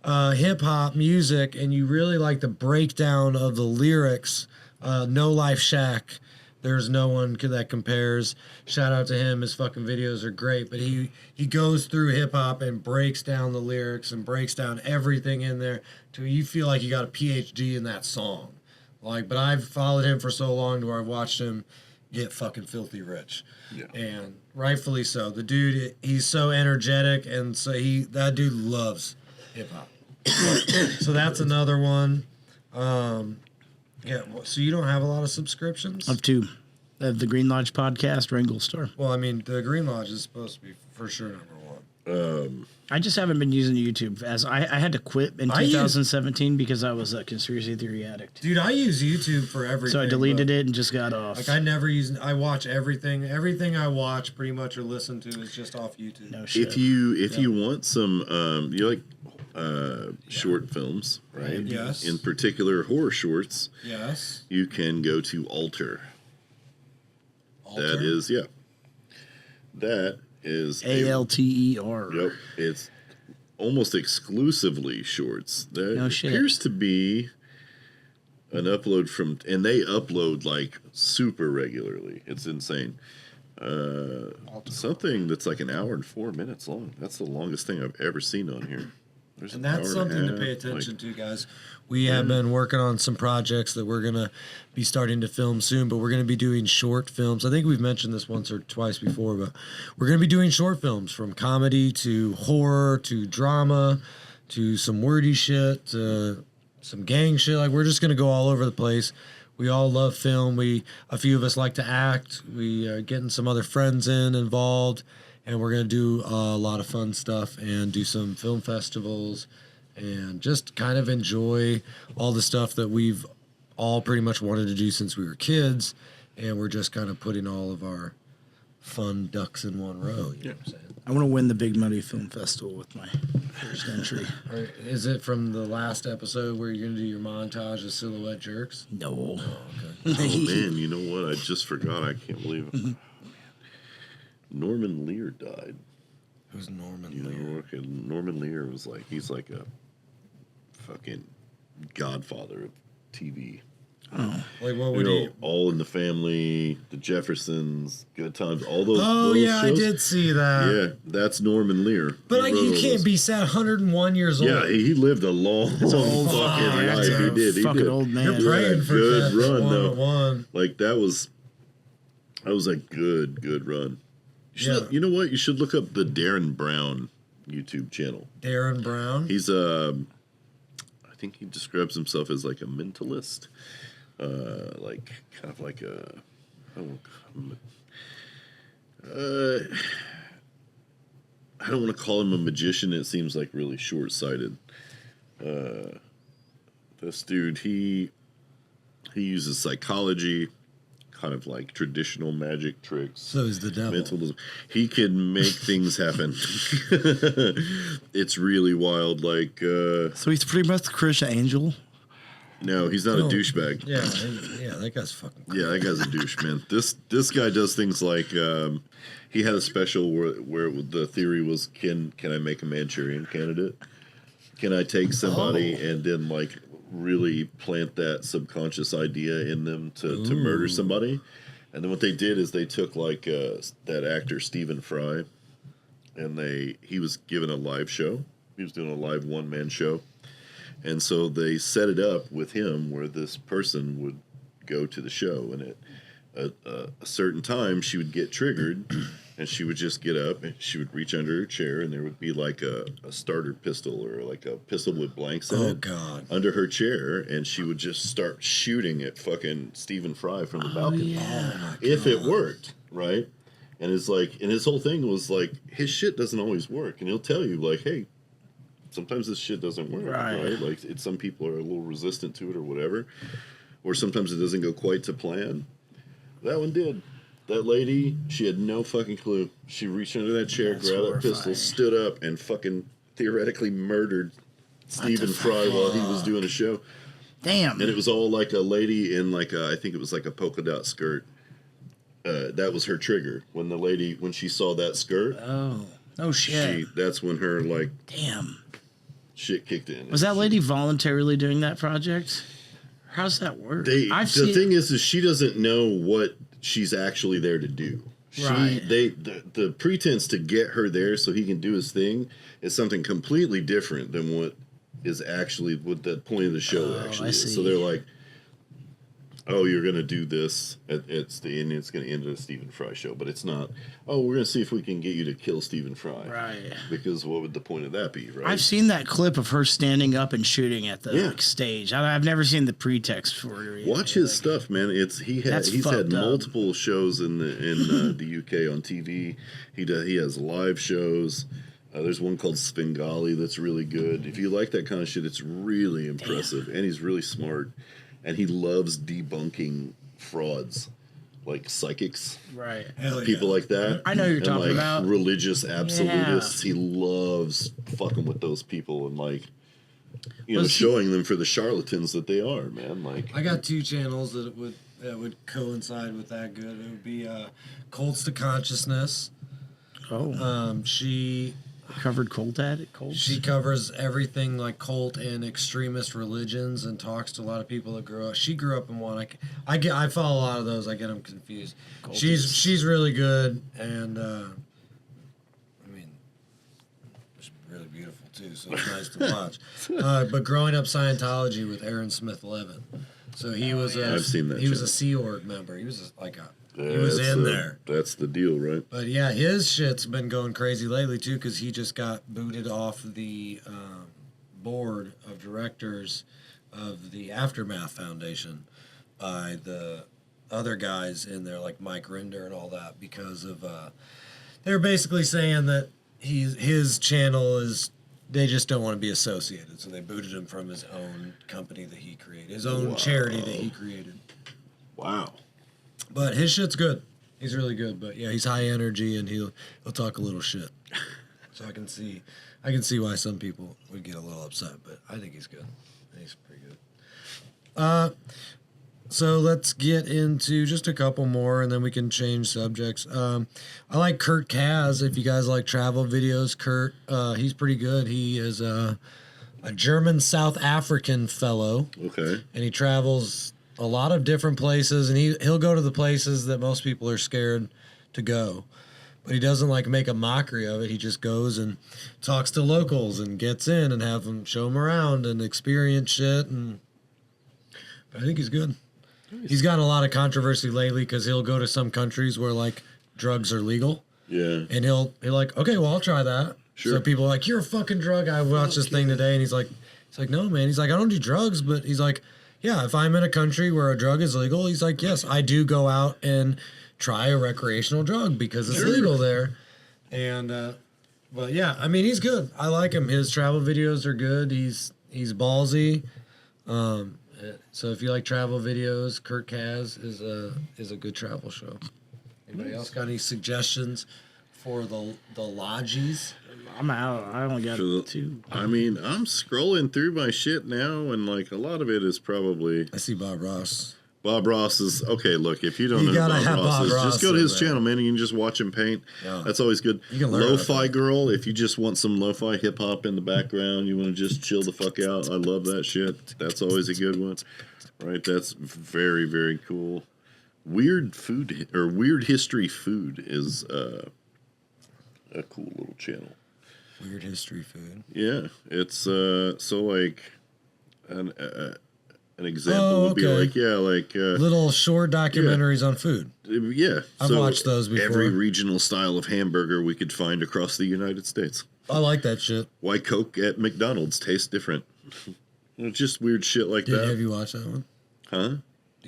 hip hop music and you really like the breakdown of the lyrics, No Life Shack. There's no one that compares. Shout out to him. His fucking videos are great. But he goes through hip hop and breaks down the lyrics and breaks down everything in there to you feel like you got a PhD in that song. Like, but I've followed him for so long to where I've watched him get fucking filthy rich. Yeah. And rightfully so. The dude, he's so energetic, and so that dude loves hip hop. So that's another one. Yeah, so you don't have a lot of subscriptions? I have 2. I have the Green Lodge podcast, Wrangle Star. Well, I mean, the Green Lodge is supposed to be for sure number 1. I just haven't been using YouTube as I had to quit in 2017 because I was a conspiracy theory addict. Dude, I use YouTube for everything. So I deleted it and just got off. Like, I watch everything. Everything I watch pretty much or listen to is just off YouTube. No shit. If you want some, you like short films, right? Yes. In particular, horror shorts. Yes. You can go to Alter. That is, yeah. That is ALTER. Yep. It's almost exclusively shorts. There No shit. appears to be an upload from, and they upload like super regularly. It's insane. Something that's like an hour and 4 minutes long. That's the longest thing I've ever seen on here. There's And an that's hour and a something to half, pay attention like- to, guys. We have been working on some projects that we're going to be starting to film soon, but we're going to be doing short films. I think we've mentioned this once or twice before, but we're going to be doing short films from comedy to horror to drama to some wordy shit to some gang shit. Like, we're just going to go all over the place. We all love film. A few of us like to act. We are getting some other friends involved. And we're going to do a lot of fun stuff and do some film festivals and just kind of enjoy all the stuff that we've all pretty much wanted to do since we were kids. And we're just kind of putting all of our fun ducks in one row. You know what I'm saying? I want to win the Big Muddy Film Festival with my first entry. Or is it from the last episode where you're going to do your montage of silhouette jerks? No. Oh man, you know what? I just forgot. I can't believe it. Norman Lear died. Who's Norman You Lear? know, okay, Norman Lear was like, he's like a fucking godfather of TV. Like, what You would know, he... All in the Family, The Jeffersons, Good Times, all those. Oh, those yeah, shows. I did see that. Yeah, that's Norman Lear. But, He like, wrote you all can't those. be sad 101 years old. Yeah, he lived a long fucking life. He did. He Fucking did. old man. You're praying Yeah, for good death run, though. 101. Like that was a good run. Yeah. You know what? You should look up the Darren Brown YouTube channel. Darren Brown. He's I think he describes himself as like a mentalist, like kind of like a, I don't want to call him a magician. It seems like really short-sighted. This dude, he uses psychology, kind of like traditional magic tricks. So he's the devil. Mentalism. He can make things happen. It's really wild. Like, So he's pretty much the Christian angel. no, he's not No. a douchebag. Yeah, that guy's fucking cool. Yeah, that guy's a douche, man. This guy does things like he had a special where the theory was, can I make a Manchurian candidate? Can I take somebody and then like really plant that subconscious idea in them to murder somebody? And then what they did is they took like that actor Stephen Fry, and he was given a live show. He was doing a live one-man show. And so they set it up with him where this person would go to the show, and at a certain time she would get triggered, and she would just get up and she would reach under her chair, and there would be like a starter pistol or like a pistol with blanks in it God. under her chair, and she would just start shooting at fucking Stephen Fry from the balcony. If it worked, right? And it's like, and his whole thing was like, his shit doesn't always work, and he'll tell you like, hey, sometimes this shit doesn't work, right? Like, some people are a little resistant to it or whatever, or sometimes it doesn't go quite to plan. That one did. That lady, she had no fucking clue. She reached under that chair, That's grabbed that pistol, horrifying. stood up, and fucking theoretically murdered Stephen Fry while he was doing a show. Damn. And it was all like a lady in like I think it was like a polka dot skirt. That was her trigger. When she saw that skirt, Oh shit. that's when her like Damn. shit kicked in. Was that lady voluntarily doing that project? How's that work? The thing is she doesn't know what she's actually there to do. Right. The pretense to get her there so he can do his thing is something completely different than what is actually what the point of the show actually is. So they're like, oh, you're gonna do this. It's gonna end at a Stephen Fry show, but it's not. Oh, we're gonna see if we can get you to kill Stephen Fry. Right. Because what would the point of that be? Right. I've seen that clip of her standing up and shooting at the stage. I've never seen the pretext for it. Or anything. Watch his stuff, man. He's had multiple shows in the UK on TV. He has live shows. There's one called Svengali that's really good. If you like that kind of shit, it's really impressive, and he's really smart. And he loves debunking frauds, like psychics, right? People like that. I know who you're talking about. Religious absolutists. Yeah. He loves fucking with those people and like, showing them for the charlatans that they are, man. Like, I got 2 channels that would coincide with that. Good. It would be Cults to Consciousness. Oh. She covered cults. She covers everything like cult and extremist religions and talks to a lot of people that grew up. She grew up in one. I follow a lot of those. I get them confused. Cultists. She's really good, and I mean, she's really beautiful too. So it's nice to watch. But growing up Scientology with Aaron Smith Levin, so he was I've seen that. He was a Sea Org member. He was like a. He was in there. That's the deal, right? But yeah, his shit's been going crazy lately too because he just got booted off the board of directors of the Aftermath Foundation by the other guys in there, like Mike Rinder and all that, because of they're basically saying that his channel is. They just don't want to be associated, so they booted him from his own company that he created, his own charity that he created. Wow. But his shit's good. He's really good. But yeah, he's high energy and he'll talk a little shit. So I can see why some people would get a little upset, but I think he's good. He's pretty good. So let's get into just a couple more and then we can change subjects. I like Kurt Kaz. If you guys like travel videos, Kurt, he's pretty good. He is a German South African fellow. Okay. And he travels a lot of different places, and he'll go to the places that most people are scared to go. But he doesn't like make a mockery of it. He just goes and talks to locals and gets in and have them show him around and experience shit. And I think he's good. He's gotten a lot of controversy lately because he'll go to some countries where like drugs are legal. Yeah. And he'll like, okay, well I'll try that. Sure. So people are like, you're a fucking drug. I watched this thing today, and he's like, no man. He's like, I don't do drugs, but he's like. Yeah, if I'm in a country where a drug is legal, he's like, yes, I do go out and try a recreational drug because it's legal there. And, but yeah, I mean, he's good. I like him. His travel videos are good. He's ballsy. So if you like travel videos, Kurt Kaz is a good travel show. Anybody else got any suggestions for the lodges? I'm out. I only got 2. I mean, I'm scrolling through my shit now, and like a lot of it is probably. I see Bob Ross. Bob Ross is okay. Look, if you don't know who Bob Ross is, just go to his channel, man. And you can just watch him paint. Yeah. That's always good. You can learn Lo-fi girl. If you just want some lo-fi hip hop in the background, you want to just chill the fuck out. I love that shit. That's always a good one, right? That's very, very cool. Weird food or weird history food is a cool little channel. Weird history food. Yeah, it's so like an example would be like little short documentaries on food. Yeah, I've watched those before. Every regional style of hamburger we could find across the United States. I like that shit. Why Coke at McDonald's tastes different. Just weird shit like that. Have you watched that one? Huh?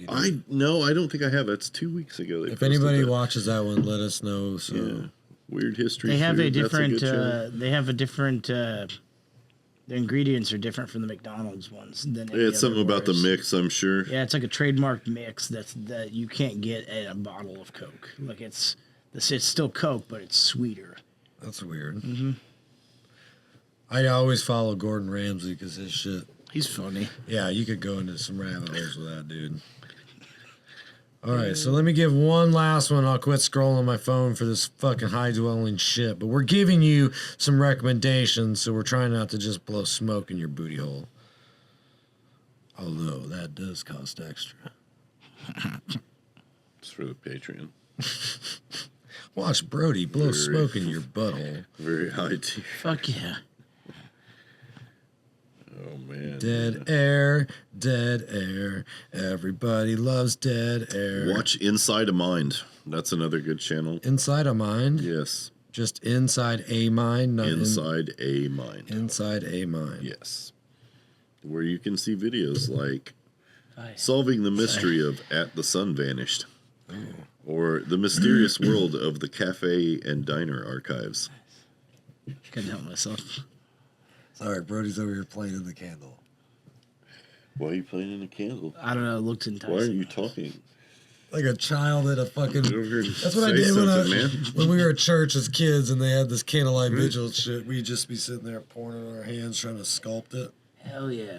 I don't think I have. That's 2 weeks ago. If anybody watches that one, let us know. So. Yeah. Weird history. They have a different. They have a different The ingredients are different from the McDonald's ones than any It's something other about the Wars. mix, I'm sure. Yeah, it's like a trademark mix that you can't get at a bottle of Coke. Like it's still Coke, but it's sweeter. That's weird. I always follow Gordon Ramsay because his shit. He's funny. Yeah, you could go into some rabbit holes with that dude. All right, so let me give one last one. I'll quit scrolling my phone for this fucking high-dwelling shit. But we're giving you some recommendations, so we're trying not to just blow smoke in your booty hole. Although that does cost extra. It's for the Patreon. Watch Brody blow smoke in your butthole. Very high tier. Fuck yeah. Oh, man. Dead air, dead air. Everybody loves dead air. Watch Inside a Mind. That's another good channel. Inside a mind? Yes. Just inside a mind? Not Inside a Mind. inside a mind. Yes. Where you can see videos like Nice. Solving the Mystery of At the Sun Vanished. Or The Mysterious World of the Cafe and Diner Archives. Couldn't help myself. Sorry, Brody's over here playing in the candle. Why are you playing in a candle? I don't know. It looked enticing. Why are you talking? Like a child at a fucking... Get over here and That's what I say did something, when we were at church as kids and they had this candlelight vigil shit. We'd just be sitting there pouring it in our hands trying to sculpt it. Hell yeah.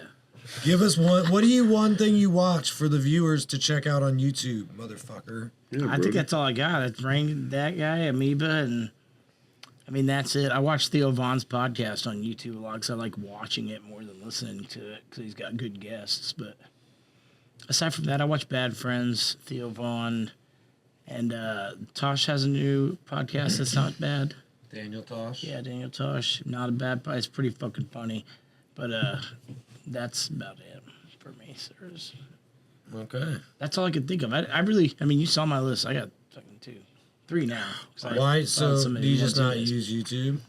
Give us one thing you watch for the viewers to check out on YouTube, motherfucker. Yeah, I think Brody. that's all I got. It's that guy, Amoeba, and I mean, that's it. I watch Theo Vaughn's podcast on YouTube a lot because I like watching it more than listening to it because he's got good guests. But aside from that, I watch Bad Friends, Theo Vaughn, and Tosh has a new podcast that's not bad. Daniel Tosh? Yeah, Daniel Tosh. Not a bad podcast. It's pretty fucking funny. But that's about it for me, sirs. Okay. That's all I could think of. I mean, you saw my list. I got fucking 3 now. 'Cause I Why? found So so do many you just ones not in this. use YouTube?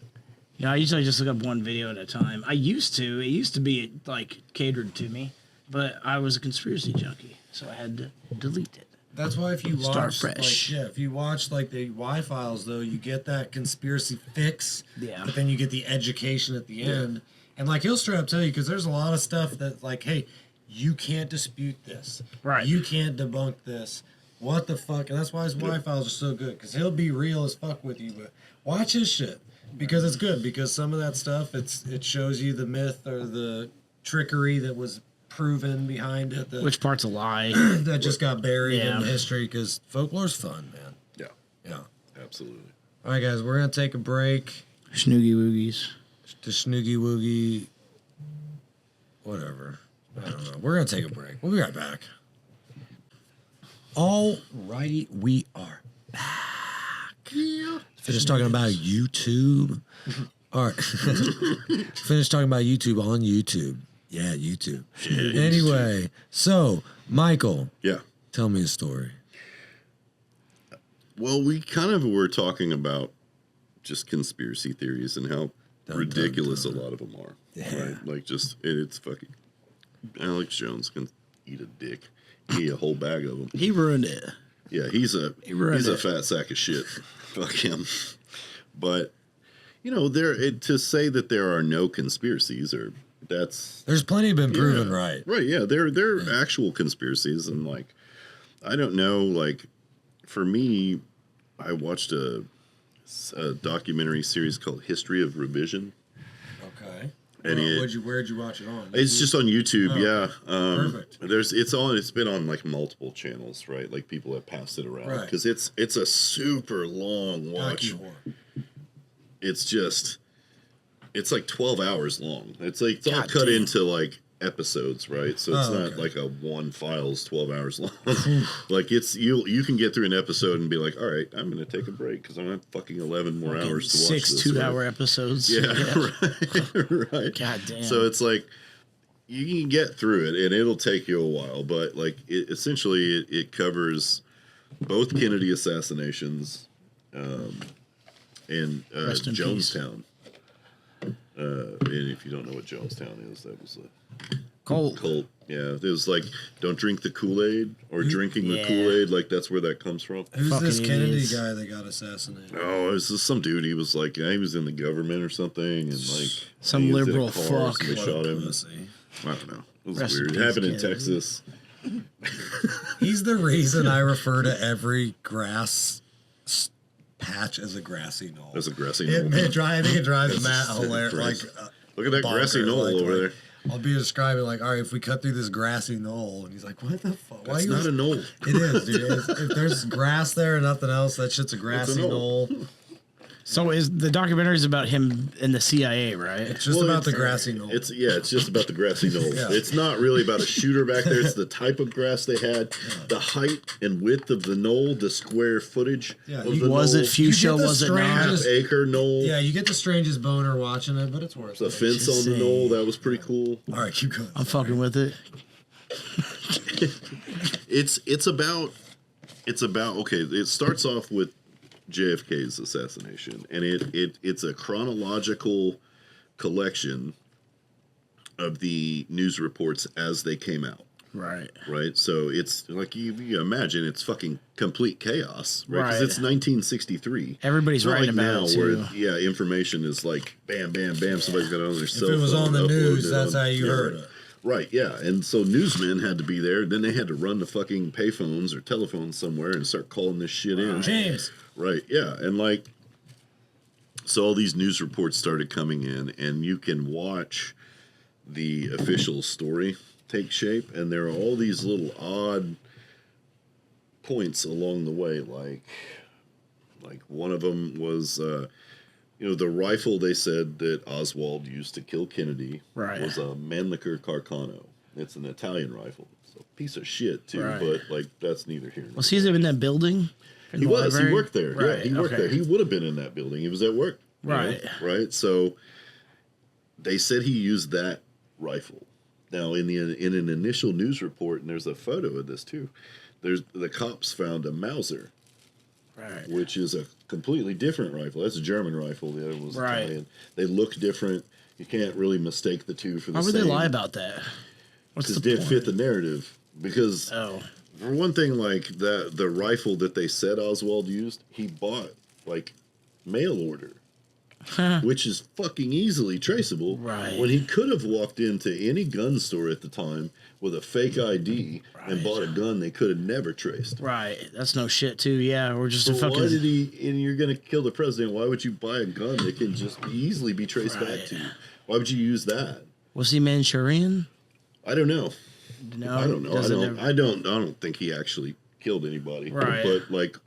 Yeah, I usually just look up one video at a time. I used to. It used to be like catered to me, but I was a conspiracy junkie, so I had to delete it. That's why if you watch, Start fresh. if you watch like the Y Files though, you get that conspiracy fix. Yeah. But then you get the education at the end, and like he'll straight up tell you because there's a lot of stuff that like, hey, you can't dispute this. Right. You can't debunk this. What the fuck? And that's why his Y Files are so good because he'll be real as fuck with you. But watch his shit because it's good because some of that stuff it shows you the myth or the trickery that was proven behind it. Which part's a lie? That just got buried Yeah. in the history because folklore's fun, man. Yeah, Yeah. absolutely. All right, guys, we're gonna take a break. Snoogie Woogies. To Snoogie Woogie, whatever. I don't know. We're gonna take a break. We'll be right back. All righty, we are back. Finished talking about YouTube. All right. Finished talking about YouTube on YouTube. Yeah, YouTube. Anyway, so Michael, Yeah. tell me a story. Well, we kind of were talking about just conspiracy theories and how Dun, ridiculous dun, dun. a lot of them are. Yeah. Right? Like, just, it's fucking. Alex Jones can eat a dick. Eat a whole bag of them. He ruined it. Yeah, he's a ruined it. fat sack of shit. Fuck him. But, you know, to say that there are no conspiracies that's There's plenty been proven right. Right, yeah. They're actual conspiracies, and like I don't know, like for me, I watched a documentary series called History of Revision. Okay. And Where'd you watch it on? It's just on YouTube, Oh, yeah. perfect. It's been on like multiple channels, right? Like people have passed it around Right. because it's a super long watch. Docu-horror. It's like 12 hours long. It's like it's all God cut damn. into like episodes, right? So it's Oh, not okay. like a one file's 12 hours long. Like it's you can get through an episode and be like, all right, I'm going to take a break because I don't have fucking 11 more hours to watch 6 this. 2-hour right? episodes. Yeah, right. Right. God damn. So it's like you can get through it and it'll take you a while, but like essentially it covers both Kennedy assassinations and Rest in peace. Jonestown. And if you don't know what Jonestown is, that was a Colt. cult Yeah, it was like, don't drink the Kool-Aid or drinking the Kool-Aid. Like, that's where that comes from. Who's Fucking this Kennedy idiots. guy that got assassinated? Oh, it was just some dude. He was like, he was in the government or something. And like, Some he was in a liberal car, fuck. so they What a shot him. pussy. I don't know. It was Rest in weird. It peace, happened in Kennedy. Texas. He's the reason I refer to every grass patch as a grassy knoll. That's a grassy I knoll. think it drives Matt just hilarious. crazy. Like, Look at that grassy bonkers, knoll like- over like, there. I'll be describing like, all right, if we cut through this grassy knoll, and he's like, what the fuck? That's not a knoll. It is, dude. If there's grass there and nothing else, that shit's a grassy knoll. knoll. So is the documentary is about him in the CIA, right? It's just Well, about the it's- grassy knoll. It's just about the grassy knoll. Yeah. It's not really about a shooter back there. It's the type of grass they had, the height and width of the knoll, the square footage Yeah, of you- the Was knoll. it fuchsia? You get the Was it not? strangest- Half-acre knoll. Yeah, you get the strangest boner watching it, but it's worth The it. fence on the knoll, that was pretty cool. All right, keep going. I'm fucking with it. It's about okay. It starts off with JFK's assassination, and it's a chronological collection of the news reports as they came out. Right. Right, so it's like you imagine it's fucking complete chaos, right? Because Right. it's 1963. Everybody's It's not writing like about now it, where too. information is like bam, bam, bam. Somebody's got it on their cell If it was phone on the and news, uploaded it that's on- how you yeah, heard right. it. Right, yeah, and so newsmen had to be there. Then they had to run the fucking payphones or telephones somewhere and start calling this shit in. James. Right, yeah, and like, so all these news reports started coming in, and you can watch the official story take shape, and there are all these little odd points along the way, like one of them was, the rifle they said that Oswald used to kill Kennedy Right. was a Mannlicher Carcano. It's an Italian rifle. It's a piece of shit too, Right. but like that's neither here nor Was he in that building? In he the was. library? He worked there. Right. Yeah, he worked okay. there. He would have been in that building. He was at work. you know, Right. Right. So they said he used that rifle. Now, in an initial news report, and there's a photo of this too. The cops found a Mauser, Right. which is a completely different rifle. That's a German rifle. The other was Right. Italian. They look different. You can't really mistake the two for the Why same. would they lie about that? What's Because the it didn't point? fit the narrative. Because Oh. for one thing, like the rifle that they said Oswald used, he bought like mail order, which is fucking easily traceable. Right. When he could have walked into any gun store at the time with a fake ID and Right. bought a gun they could have never traced. Right. That's no shit too. Yeah. We're just So a fucking. why did he? And you're gonna kill the president. Why would you buy a gun that can just easily be traced back Right. to you? Why would you use that? Was he Manchurian? I don't know. No. I don't know. Does it ever- I don't think he actually killed anybody. Right. But like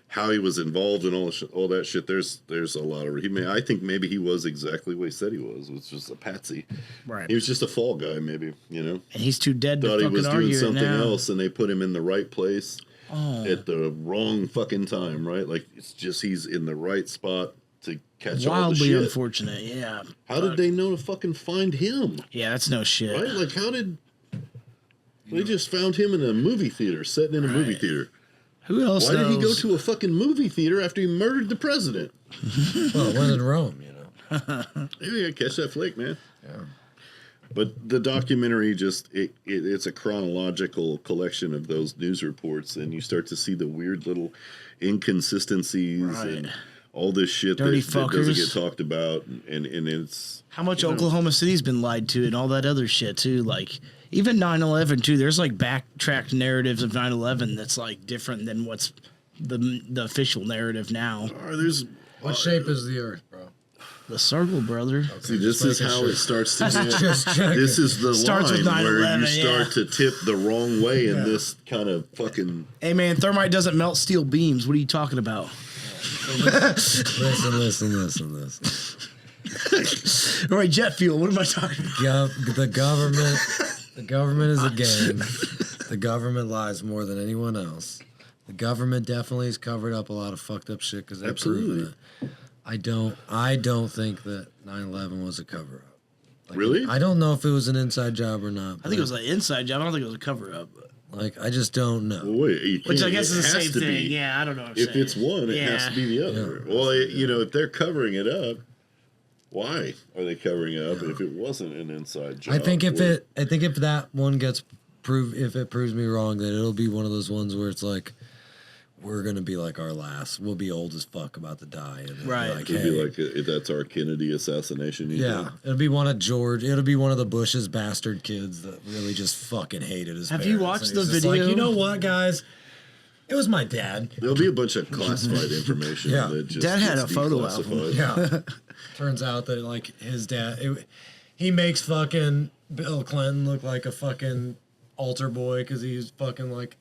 how he was involved in all that shit. There's a lot of. I think maybe he was exactly what he said he was. It was just a patsy. Right. He was just a fall guy, maybe. You know, And he's too dead to thought he fucking was doing argue it something now. else, and they put him in the right place Oh. at the wrong fucking time. Right? Like it's just he's in the right spot to catch all the Wildly shit. unfortunate. Yeah. How did they know to fucking find him? Yeah, that's no shit. Right? Like how did they just found him in a movie theater, sitting in a movie Right. theater? Who else Why knows? did he go to a fucking movie theater after he murdered the president? Well, when in Rome, you know. Maybe I catch that flake, man. Yeah. But the documentary it's a chronological collection of those news reports, and you start to see the weird little inconsistencies Right. and all this shit Dirty that doesn't fuckers. get talked about, and it's How much Oklahoma City's been lied to and all that other shit too. Like even 9/11 too. There's like backtracked narratives of 9/11 that's like different than what's the official narrative now. there's What shape is the Earth, bro? The circle, brother. see this is how it starts to get. Just checking. This is the Starts with line where you 9/11, yeah. start to tip the wrong way in Yeah. this kind of fucking. Hey man, thermite doesn't melt steel beams. What are you talking about? Listen. All right, jet fuel. What am I talking about? The government is a game. The government lies more than anyone else. The government definitely has covered up a lot of fucked up shit because they've proven Absolutely. it. I don't think that 9/11 was a cover up. Really? I don't know if it was an inside job or not. I think it was an inside job. I don't think it was a cover up. like I just don't know. Well, wait, you Which I can't- guess it is the has same to thing. be. Yeah, I don't know. What I'm If saying. it's one, it has to be the other. Yeah. Well, if they're covering it up, Why are they covering it up if it wasn't an inside job? I think if that one gets if it proves me wrong, then it'll be one of those ones where it's like, we're gonna be like our last. We'll be old as fuck about to die, and Right. Like, It'd be like that's our Kennedy assassination. Yeah, it'll be one of George. It'll be one of the Bush's bastard kids that really just fucking hated his. Have you parents. watched And the he's just video? Like, you know what, guys? It was my dad. There'll be a bunch of classified information. Yeah. That just Dad had gets a photo album. declassified. Yeah. Turns out that like his dad, he makes fucking Bill Clinton look like a fucking altar boy because he's fucking like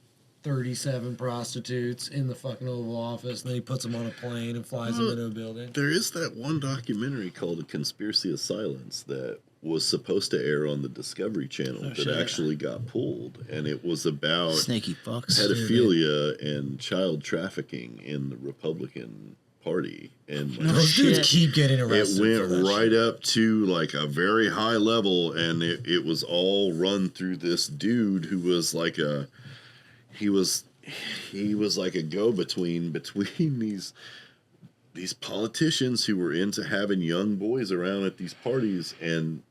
37 prostitutes in the fucking Oval Office, and then he puts them on a plane and flies them into a building. There is that one documentary called "A Conspiracy of Silence" that was supposed to air on the Discovery Channel that shit. actually got pulled, and it was about Snaky fucks. pedophilia and child trafficking in the Republican Party, and like, Those dudes shit. keep getting it arrested. went for that right shit. up to like a very high level, and it was all run through this dude who was like he was like a go-between between these politicians who were into having young boys around at these parties and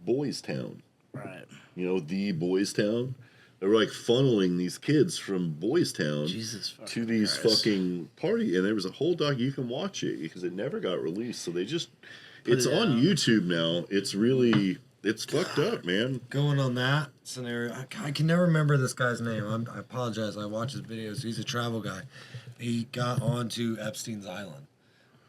Boys Town. Right. You know, the Boys Town. They were like funneling these kids from Boys Town Jesus fucking to these Christ. fucking party, and there was a whole doc. You can watch it because it never got released. So they just it's it on out. YouTube now. It's fucked up, man. Going on that scenario, I can never remember this guy's name. I apologize. I watch his videos. He's a travel guy. He got onto Epstein's Island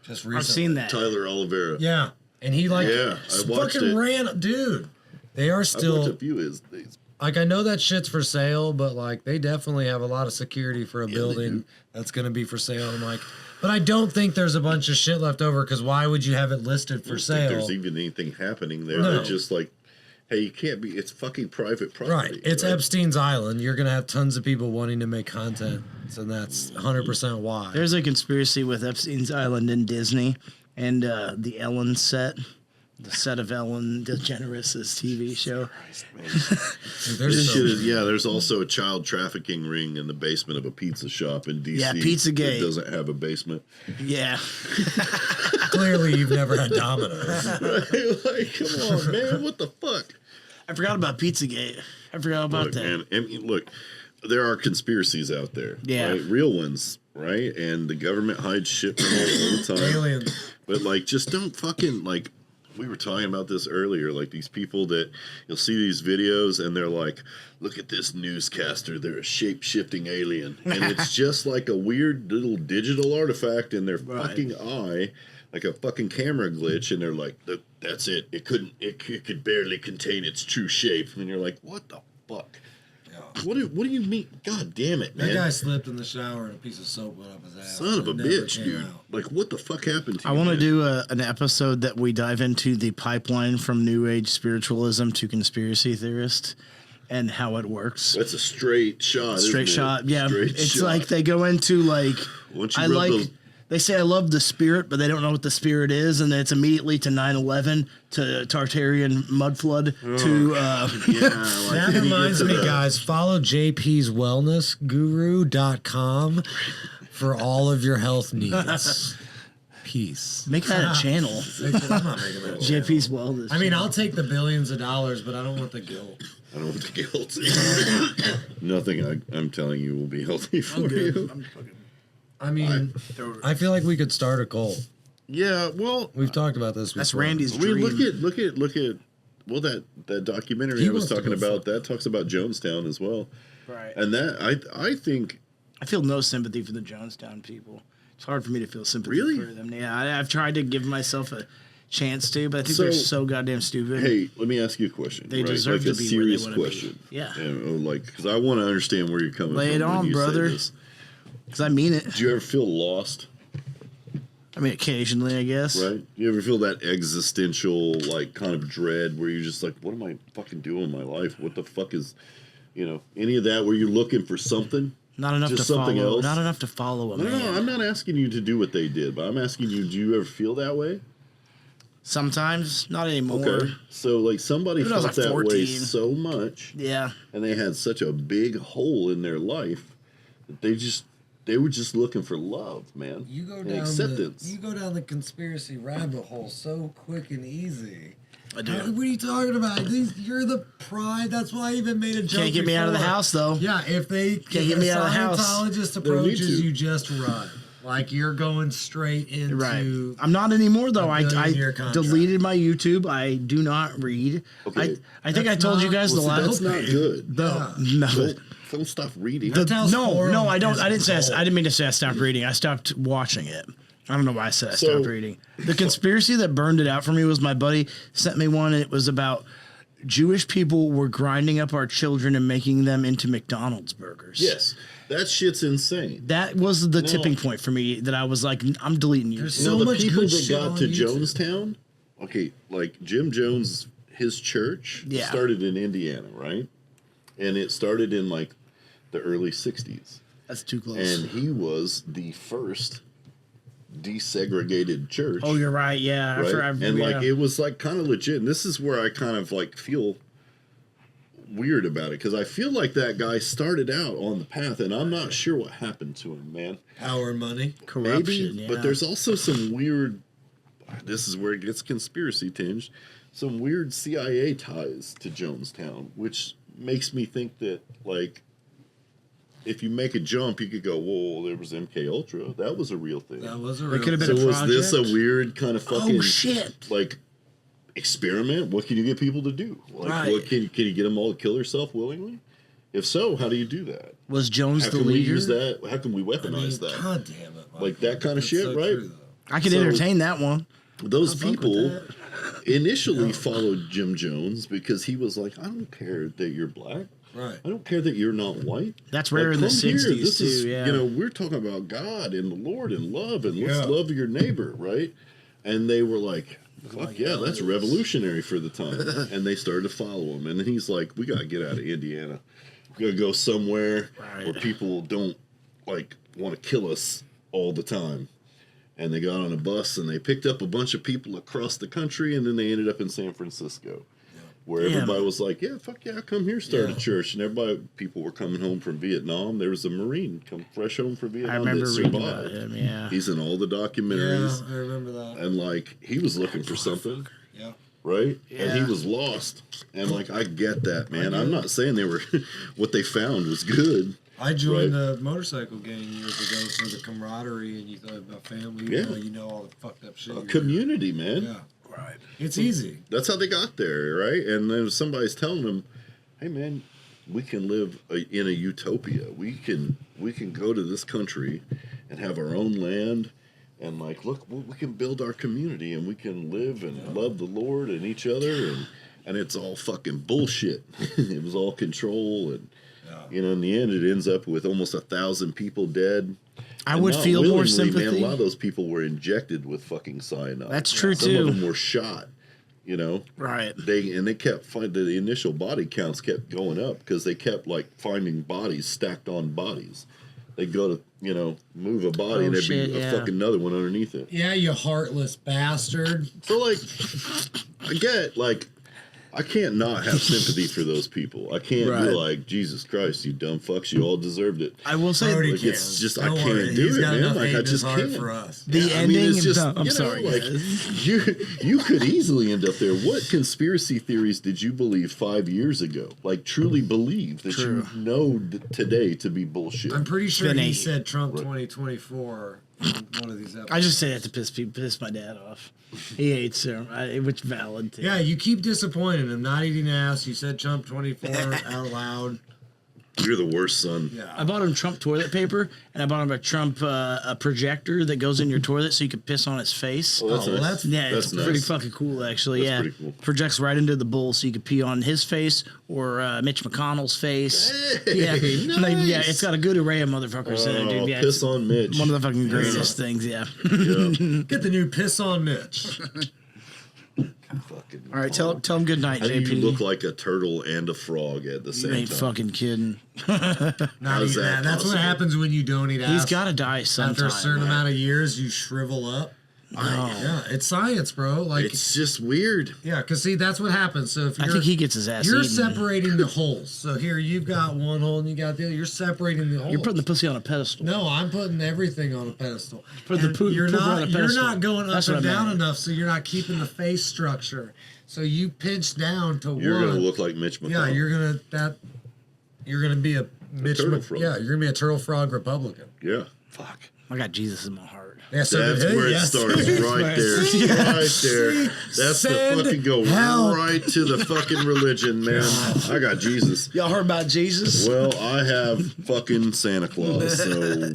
just recently. I've seen that. Tyler Oliveira. Yeah, and he like Yeah, I watched fucking it. ran, dude. They are I've watched still a few of these. like, I know that shit's for sale, but like they definitely have a lot of security for a they building do. that's going to be for sale. And like, but I don't think there's a bunch of shit left over because why would you have it listed for I don't think sale? there's even anything happening there. No. They're just like, hey, you can't be. It's fucking private property. Right. It's Epstein's Island. You're going to have tons of people wanting to make content. So that's 100% why. There's a conspiracy with Epstein's Island and Disney and the Ellen set. The set of Ellen DeGeneres' TV show. Dude, This there's shit is, yeah, there's also a child trafficking ring in the basement of a pizza shop in D.C. Yeah, Pizzagate. That doesn't have a basement. Yeah. clearly you've never had Domino's. Like, come on, man, what the fuck? I forgot about Pizzagate. I forgot about Look, that. man, I mean, look, there are conspiracies out there. Yeah. Right? Real ones, right? And the government hides shit from us all the time. Aliens. But, like, just don't fucking, like, we were talking about this earlier, like these people that you'll see these videos and they're like, look at this newscaster, they're a shape-shifting alien. And it's just like a weird little digital artifact in their fucking eye, like a fucking camera glitch, and they're like, that's it. It could barely contain its true shape. And you're like, what the fuck? What do you mean? God damn it, man. That guy slipped in the shower and a piece of soap went up his ass. Son of a It never bitch, came dude. out. Like, what the fuck happened to I you? want to man? do an episode that we dive into the pipeline from New Age spiritualism to conspiracy theorist and how it works. That's a straight shot. Straight isn't it? shot, yeah. Straight It's shot. like they go into like Once you I rub like. those- They say I love the spirit, but they don't know what the spirit is, and then it's immediately to 9/11, to Tartarian mud flood, to Yeah, like, That you reminds get to me, the- guys, follow jpswellnessguru.com for all of your health needs. Peace. make that a channel. I'm not making that a channel. JP's Wellness. I mean, I'll take the billions of dollars, but I don't want the guilt. I don't want the guilt. Nothing I'm telling you will be healthy for you. I mean, I feel like we could start a cult. Yeah, well, We've talked about this before. That's Randy's I mean, dream. look at. Well, that documentary He I was wants to talking go about, fuck. that talks about Jonestown as well. Right. And that I think I feel no sympathy for the Jonestown people. It's hard for me to feel sympathy Really? for them. Yeah, I've tried to give myself a chance to, but I think they're so goddamn stupid. Hey, let me ask you a question. They right? deserve like to a be where they serious wanna be. question. Yeah. Like, because I want to understand where you're coming Lay from. it when on, you say brother. this. Because I mean it. Do you ever feel lost? I mean, occasionally, I guess. Right? You ever feel that existential, like, kind of dread where you're just like, what am I fucking doing in my life? What the fuck is, any of that where you're looking for something? Not enough Just to something follow. else? Not enough to follow a No, man. I'm not asking you to do what they did, but I'm asking you, do you ever feel that way? Sometimes, not anymore. Okay. So, like, somebody Even when I felt was, like, that way 14. so much, Yeah. and they had such a big hole in their life that they just they were just looking for love, man. You go and down acceptance. you go down the conspiracy rabbit hole so quick and easy. I do. What are you talking about? You're the pride. That's why I even made a joke. Can't get me out of the before. house, though. Yeah, if get me out of the house. Scientologist They need approaches to. you, just run. Like you're going straight into. Right. I'm not anymore though. I billionaire contract. deleted my YouTube. I do not read. Okay. I think I That's told you not- guys Well, the see, last. that's not good. No. Don't stop reading. That sounds No. horrible. I don't. I didn't say. It's I didn't mean to say I stopped reading. I stopped watching it. I don't know why I said I So- stopped reading. The conspiracy that burned it out for me was my buddy sent me one, and it was about Jewish people were grinding up our children and making them into McDonald's burgers. Yes, that shit's insane. That was the tipping point for me. That I was like, I'm deleting you. There's You know, so the much people good that shit got on to YouTube. Jonestown, okay, like Jim Jones, his church Yeah. started in Indiana, right? And it started in like the early 60s. That's too close. And he was the first desegregated church. Oh, you're right. Yeah. right? And yeah. like it was like kind of legit. And this is where I kind of like feel weird about it because I feel like that guy started out on the path and I'm not sure what happened to him, man. Power and money. corruption. Maybe, Yeah. but there's also some weird. This is where it gets conspiracy tinged. Some weird CIA ties to Jonestown, which makes me think that like, if you make a jump, you could go, "Whoa, there was MK Ultra. That was a real thing." That was a It real. could have So been a was this a project? weird kind of fucking Oh shit! like experiment? What can you get people to do? Like, Right. what can you get them all to kill themselves willingly? If so, how do you do that? Was Jones How the can we leader? use that? How can we I mean, weaponize that? God damn it! Like that kind of That's shit, so right? true, though. I could So- entertain that one. Those I'll fuck with people that. initially followed Jim Jones because he was like, I don't care that you're black. Right. I don't care that you're not white. That's rare in the come here. 60s This too. is, Yeah. You know, we're talking about God and the Lord and love and let's Yeah. love your neighbor, right? And they were like, fuck yeah, that's revolutionary for the time. And they started to follow him. And then he's like, we got to get out of Indiana. We got to go somewhere Right. where people don't like want to kill us all the time. And they got on a bus and they picked up a bunch of people across the country and then they ended up in San Francisco. Where Damn. everybody was like, yeah, fuck yeah, come here, start Yeah. a church. And people were coming home from Vietnam. There was a Marine come fresh home from Vietnam I remember that reading survived. about him. Yeah. He's in all the documentaries. Yeah, I remember that. And like, he was looking for something, Yeah. right? And he Yeah. was lost. And like, I get that, man. I I'm get not saying they were, what they found was good. I joined Right. the motorcycle gang years ago for the camaraderie, and you thought about family. Yeah. You know all the fucked up shit. A you're- community, man. Yeah. Right. It's easy. That's how they got there, right? And then somebody's telling them, "Hey, man, we can live in a utopia. We can go to this country and have our own land, and like, look, we can build our community, and we can live and love the Lord and each other, and it's all fucking bullshit. It was all control, and you know, in the end, it ends up with almost 1,000 people dead." I And would not feel more willingly, sympathy. Man, a lot of those people were injected with fucking cyanide. That's true, Some too. of them were shot. You know, Right. they kept finding the initial body counts kept going up because they kept like finding bodies stacked on bodies. They go to move a body Oh, and there'd shit, be yeah. a fucking another one underneath it. Yeah, you heartless bastard. So like, I get like, I can't not have sympathy for those people. I can't Right. be like, Jesus Christ, you dumb fucks, you all deserved it. I will say Brody Like, can. it's just, I Don't can't worry, do he's it, got man. enough Like, hate I in his just heart can't. for us. the I ending. mean, it's just, I'm sorry. like, guys. you could easily end up there. What conspiracy theories did you believe 5 years ago? Like, truly believe that True. you know today to be bullshit. I'm pretty sure been he a- said Trump Right. 2024 in one of these episodes. I just say that to piss my dad off. He hates him, which valid too. Yeah, you keep disappointing him. Not eating ass. You said Trump 24 out loud. You're the worst son. Yeah. I bought him Trump toilet paper, and I bought him a Trump a projector that goes in your toilet so you can piss on his face. Oh, that's Oh, well, nice. that's- Yeah, That's it's nice. pretty fucking cool, actually. That's yeah, pretty cool. projects right into the bowl, so you could pee on his face or Mitch McConnell's face. Hey, Yeah, like, yeah, nice. it's got a good array of motherfuckers in it, dude. Yeah, piss it's on Mitch. one of the fucking greatest things. Yeah. Yeah. Get the new piss on Mitch. Fucking All right, tell him good night, How do JP. you look like a turtle and a frog at the You same ain't time? fucking kidding. Not How's eating that that. That's what possible? happens when you don't eat ass. He's got to die sometime. After a certain man. amount of years, you shrivel up. Yeah, it's science, bro. Like, It's just weird. yeah, because see, that's what happens. So if I you're, think he gets his ass you're eaten. separating the holes. So here you've got one hole and you got the other. You're separating the holes. You're putting the pussy on a pedestal. No, I'm putting everything on a pedestal. Put the And you're you're on a not. You're pedestal. not going up That's and what I down meant. enough, so you're not keeping the face structure. So you pinch down to You're one. gonna look like Mitch McConnell. Yeah, you're gonna be a Mitch. turtle frog. Yeah, you're gonna be a turtle frog Republican. Yeah. Fuck. I got Jesus in my heart. Yeah, so That's did he, where it yes. starts, right there. Yeah. Right there. That's Send the fucking go help. right to the fucking religion, man. I got Jesus. Y'all heard about Jesus? Well, I have fucking Santa Claus, so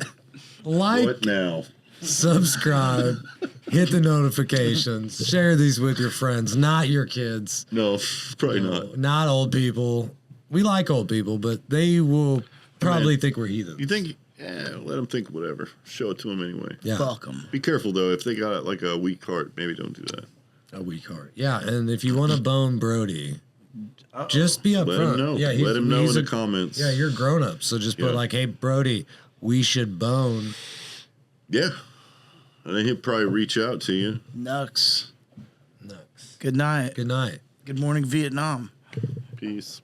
Like, what now? subscribe, hit the notifications, share these with your friends, not your kids, No, probably not. not old people. We like old people, but they will probably think we're heathens. You think? Yeah, let them think whatever. Show it to them anyway. Yeah, Fuck 'em. Be careful though. If they got like a weak heart, maybe don't do that. a weak heart. Yeah, and if you want to bone Brody, just be upfront. Let him know. Yeah, Let him know in he's the comments. Yeah, you're grown up, so just put Yeah. like, "Hey, Brody, we should bone." Yeah. And then he'll probably reach out to you. Nux. No. Good night. Good night. Good morning, Vietnam. Peace.